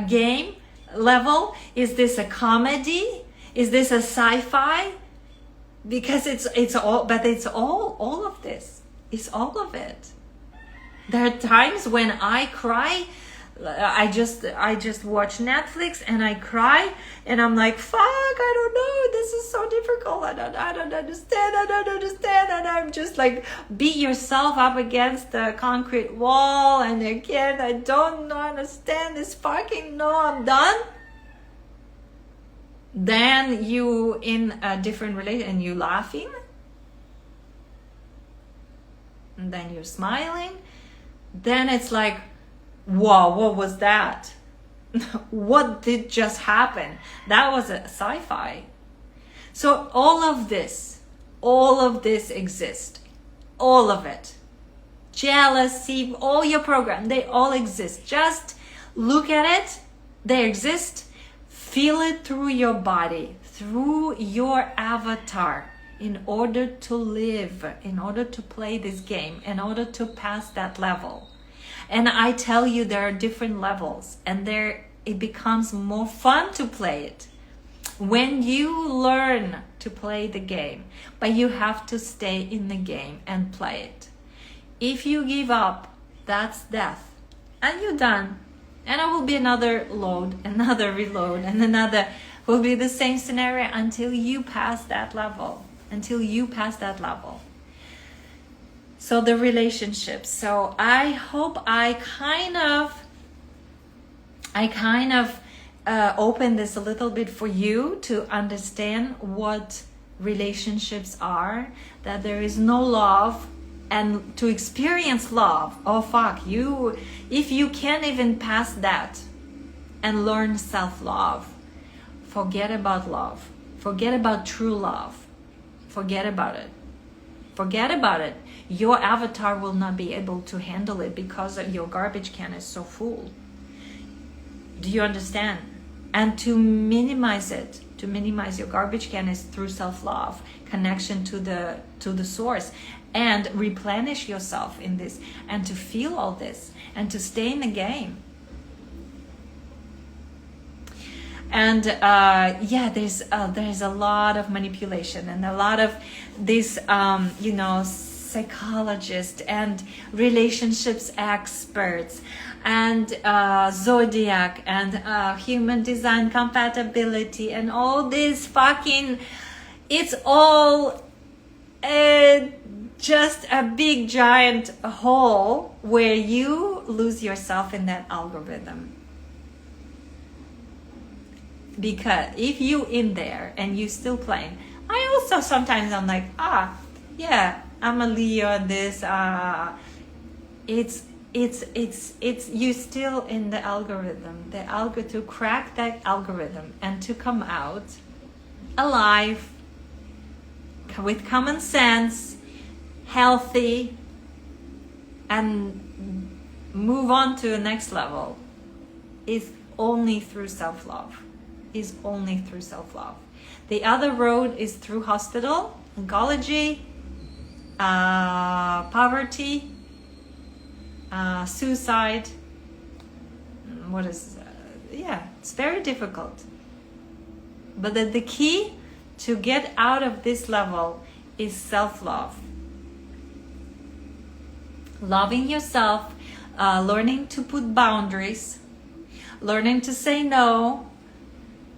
[SPEAKER 1] game, level? Is this a comedy? Is this a sci-fi? Because it's all of this. It's all of it. There are times when I cry. I just watch Netflix and I cry and I'm like, fuck, I don't know, this is so difficult. I don't understand. And I'm just like, beat yourself up against the concrete wall. And again, I don't understand this fucking, no, I'm done. Then you in a different relation and you laughing. And then you're smiling. Then it's like, whoa, what was that? What did just happen? That was a sci-fi. So all of this exists. All of it. Jealousy, all your program, they all exist. Just look at it. They exist. Feel it through your body, through your avatar, in order to live, in order to play this game, in order to pass that level. And I tell you, there are different levels, and it becomes more fun to play it when you learn to play the game. But you have to stay in the game and play it. If you give up, that's death, and you're done. And it will be another load, another reload, and another will be the same scenario until you pass that level. So the relationships. So I hope I kind of open this a little bit for you to understand what relationships are, that there is no love, and to experience love. Oh fuck, if you can't even pass that and learn self-love, forget about love. Forget about true love. Forget about it. Your avatar will not be able to handle it because your garbage can is so full. Do you understand? And to minimize it, to minimize your garbage can is through self-love, connection to the source, and replenish yourself in this, and to feel all this, and to stay in the game. And there's a lot of manipulation and a lot of this, psychologists and relationships experts and zodiac and human design compatibility and all this fucking, it's all just a big giant hole where you lose yourself in that algorithm. Because if you in there and you still playing, I also sometimes I'm like, I'm a Leo and this, it's you still in the algorithm, to crack that algorithm and to come out alive with common sense, healthy, and move on to the next level is only through self-love. The other road is through hospital, oncology, poverty, suicide. It's very difficult. But the key to get out of this level is self-love. Loving yourself, learning to put boundaries, learning to say no,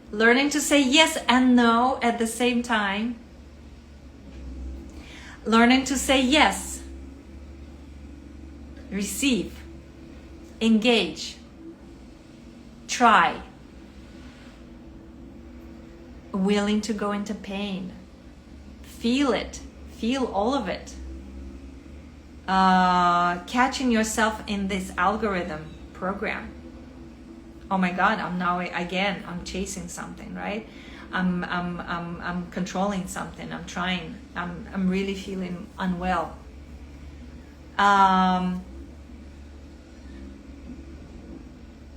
[SPEAKER 1] learning to say yes and no at the same time, learning to say yes, receive, engage, try, willing to go into pain, feel it, feel all of it, catching yourself in this algorithm program. Oh my God, I'm chasing something, right? I'm controlling something. I'm trying. I'm really feeling unwell.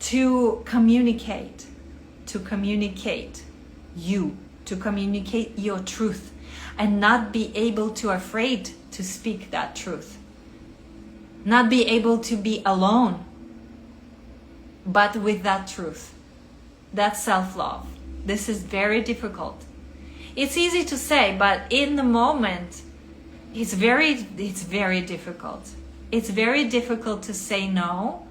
[SPEAKER 1] To communicate your truth, and not be able to afraid to speak that truth. Not be able to be alone, but with that truth. That's self-love. This is very difficult. It's easy to say, but in the moment, it's very difficult. It's very difficult to say no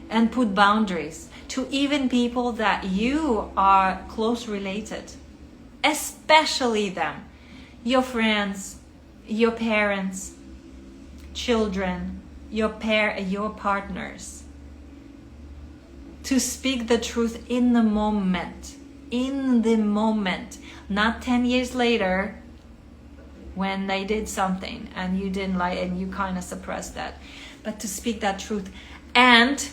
[SPEAKER 1] and put boundaries to even people that you are close related, especially them, your friends, your parents, children, your partners. To speak the truth in the moment, not 10 years later when they did something and you didn't like and you kind of suppressed that, but to speak that truth and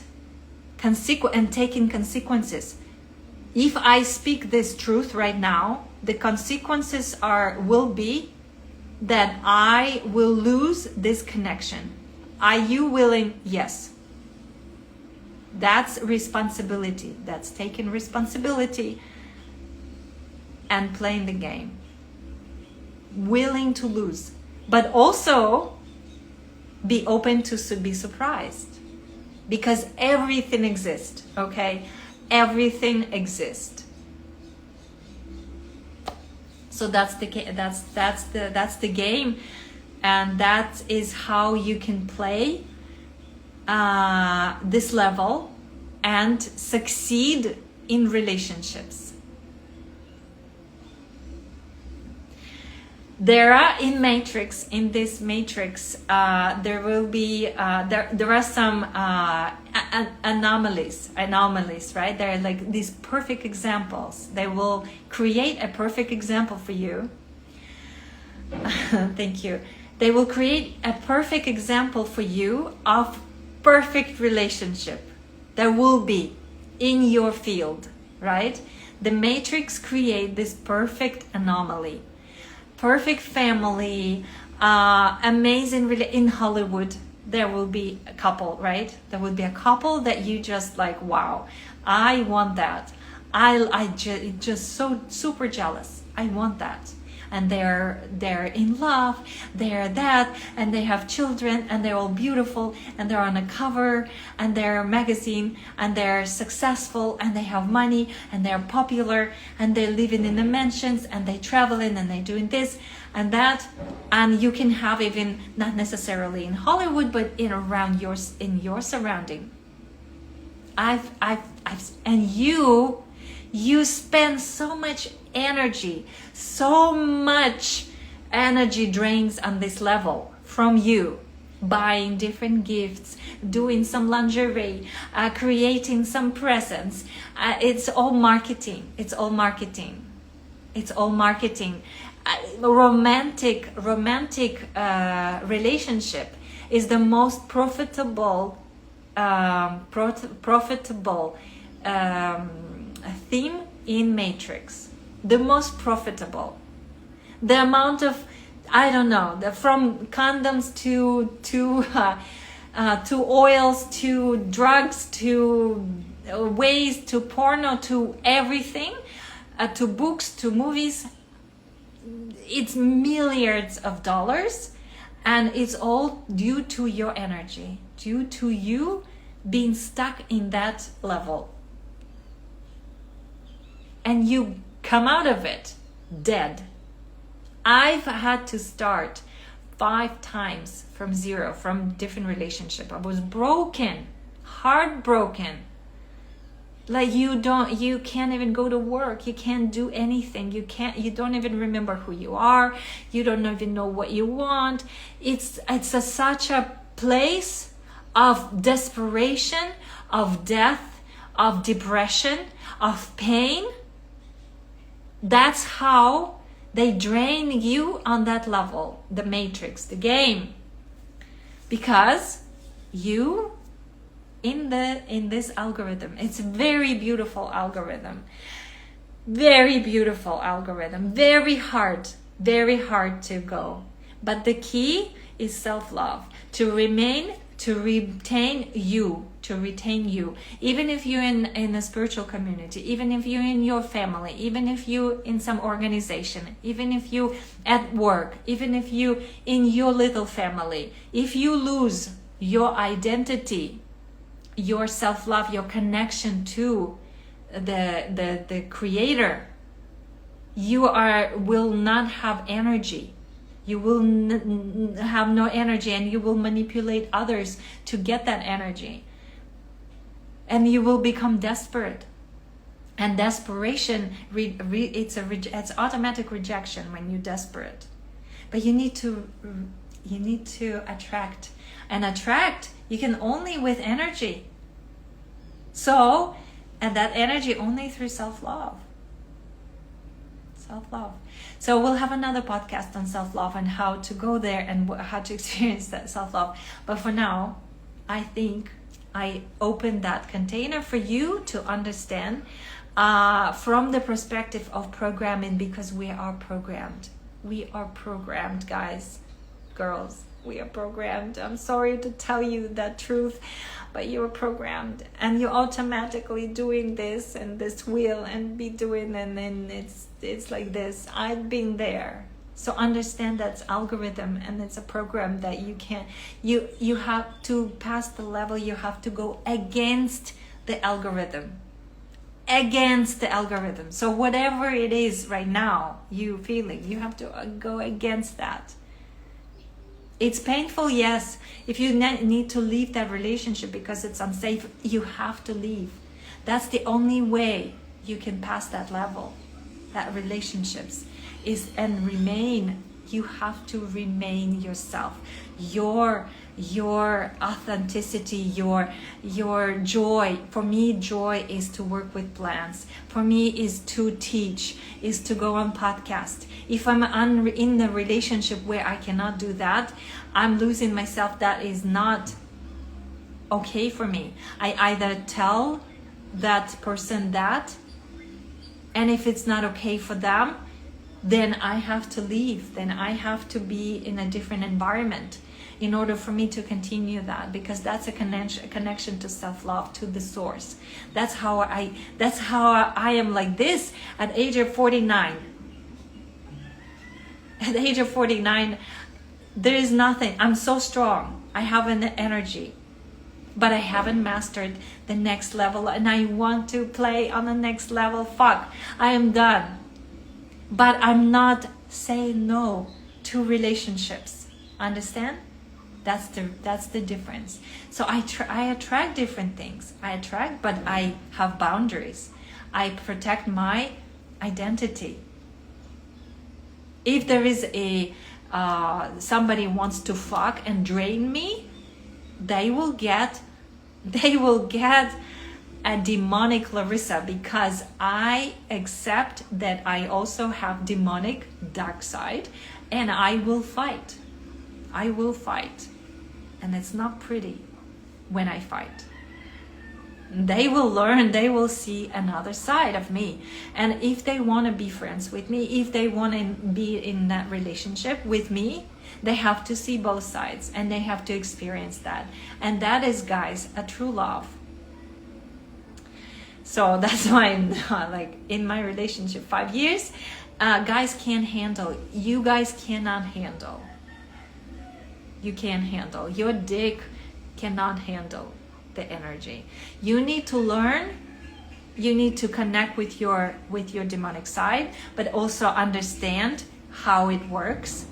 [SPEAKER 1] taking consequences. If I speak this truth right now, the consequences will be that I will lose this connection. Are you willing? Yes. That's responsibility. That's taking responsibility and playing the game. Willing to lose, but also be open to be surprised, because everything exists. Okay, everything exists. So that's the game, and that is how you can play this level and succeed in relationships. There are in this matrix, there will be there are some anomalies, right? There are like these perfect examples. They will create a perfect example for you. Thank you. They will create a perfect example for you of perfect relationship. There will be in your field, right? The matrix create this perfect anomaly. Perfect family, amazing. In Hollywood, there will be a couple, right? There will be a couple that you just like, wow, I want that. I just so super jealous. I want that. And they're in love, they're that, and they have children, and they're all beautiful, and they're on a cover, and they're a magazine, and they're successful, and they have money, and they're popular, and they're living in the mansions, and they traveling, and they're doing this and that. And you can have even not necessarily in Hollywood, but in your surrounding. And you spend so much energy drains on this level from you, buying different gifts, doing some lingerie, creating some presents. It's all marketing. Romantic relationship is the most profitable theme in Matrix. The most profitable. The amount of, I don't know, from condoms to oils, to drugs, to ways, to porno, to everything, to books, to movies. It's milliards of dollars, and it's all due to your energy, due to you being stuck in that level. And you come out of it dead. I've had to start 5 times from zero, from different relationship. I was broken, heartbroken. Like you can't even go to work. You can't do anything. You don't even remember who you are. You don't even know what you want. It's such a place of desperation, of death, of depression, of pain. That's how they drain you on that level, the matrix, the game. Because you, in this algorithm, it's a very beautiful algorithm. Very beautiful algorithm. Very hard to go. But the key is self-love. To retain you. Even if you're in a spiritual community, even if you're in your family, even if you're in some organization, even if you at work, even if you in your little family, if you lose your identity, your self-love, your connection to the creator, you will not have energy. You will have no energy, and you will manipulate others to get that energy. And you will become desperate. And desperation, it's automatic rejection when you're desperate. But you need to attract. And attract, you can only with energy. So, and that energy only through self-love. Self-love. So we'll have another podcast on self-love and how to go there and how to experience that self-love. But for now, I think I opened that container for you to understand from the perspective of programming, because we are programmed. We are programmed, guys, girls. We are programmed. I'm sorry to tell you that truth, but you're programmed, and you're automatically doing this and this will and be doing, and then it's like this. I've been there. So understand that's algorithm, and it's a program that you have to pass the level. You have to go against the algorithm. Against the algorithm. So whatever it is right now you feeling, you have to go against that. It's painful, yes. If you need to leave that relationship because it's unsafe, you have to leave. That's the only way you can pass that level. That relationships is and remain. You have to remain yourself. Your authenticity, your joy. For me, joy is to work with plants. For me, is to teach, is to go on podcast. If I'm in a relationship where I cannot do that, I'm losing myself. That is not okay for me. I either tell that person that, and if it's not okay for them, then I have to leave. Then I have to be in a different environment in order for me to continue that, because that's a connection to self-love, to the source. That's how I am like this at age of 49. At the age of 49, there is nothing. I'm so strong. I have an energy, but I haven't mastered the next level, and I want to play on the next level. Fuck, I am done. But I'm not saying no to relationships. Understand? That's the difference. So I attract different things. I attract, but I have boundaries. I protect my identity. If there is somebody wants to fuck and drain me, they will get a demonic Larissa, because I accept that I also have demonic dark side, and I will fight. I will fight. And it's not pretty when I fight. They will learn, they will see another side of me. And if they want to be friends with me, if they want to be in that relationship with me, they have to see both sides, and they have to experience that. And that is, guys, a true love. So that's why, like, in my relationship, 5 years, guys can't handle. You guys cannot handle. You can't handle. Your dick cannot handle the energy. You need to learn. You need to connect with your demonic side, but also understand how it works.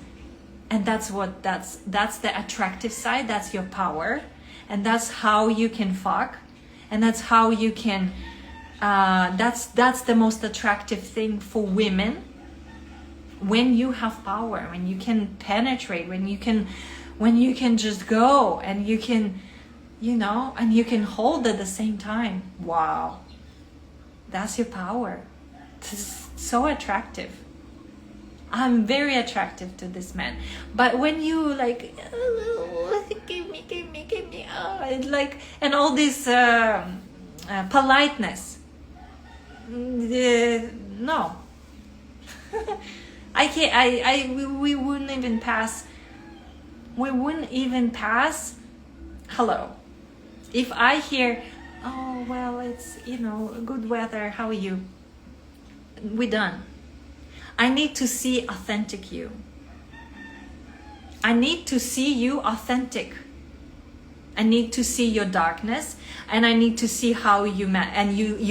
[SPEAKER 1] And that's the attractive side. That's your power, and that's how you can fuck, and that's how you can. That's the most attractive thing for women. When you have power, when you can penetrate, when you can just go, and you can, and you can hold at the same time. Wow, that's your power. This is so attractive. I'm very attractive to this man. But when you like, give me, like, and all this politeness, no. I can't. We wouldn't even pass. We wouldn't even pass. Hello. If I hear, oh well, it's good weather. How are you? We're done. I need to see authentic you. I need to see you authentic. I need to see your darkness, and I need to see how you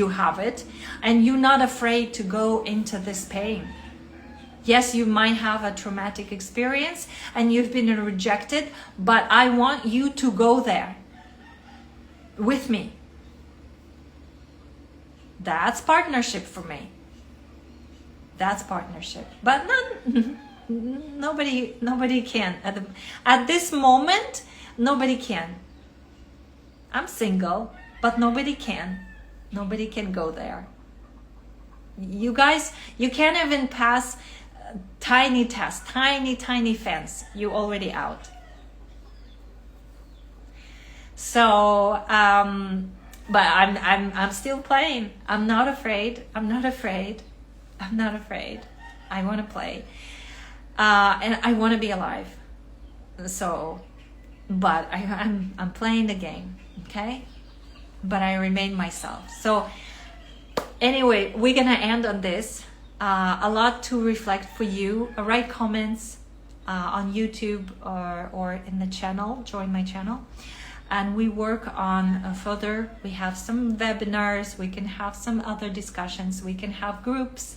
[SPEAKER 1] have it, and you're not afraid to go into this pain. Yes, you might have a traumatic experience and you've been rejected, but I want you to go there with me. That's partnership for me. That's partnership. But nobody can. At this moment, nobody can. I'm single, but nobody can. Nobody can go there. You guys, you can't even pass tiny test, tiny fence. You already out. So, but I'm still playing. I'm not afraid. I want to play, and I want to be alive. So, but I'm playing the game, okay? But I remain myself. So, anyway, we're gonna end on this. A lot to reflect for you. Write comments on YouTube or in the channel. Join my channel. And we work on further. We have some webinars. We can have some other discussions. We can have groups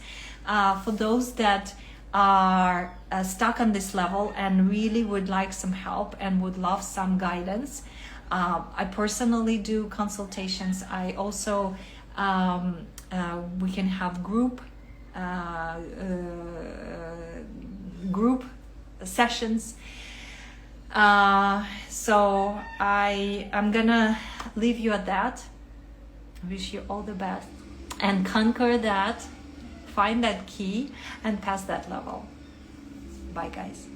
[SPEAKER 1] for those that are stuck on this level and really would like some help and would love some guidance. I personally do consultations. I also, we can have group sessions. So I'm gonna leave you at that. Wish you all the best and conquer that, find that key and pass that level. Bye guys.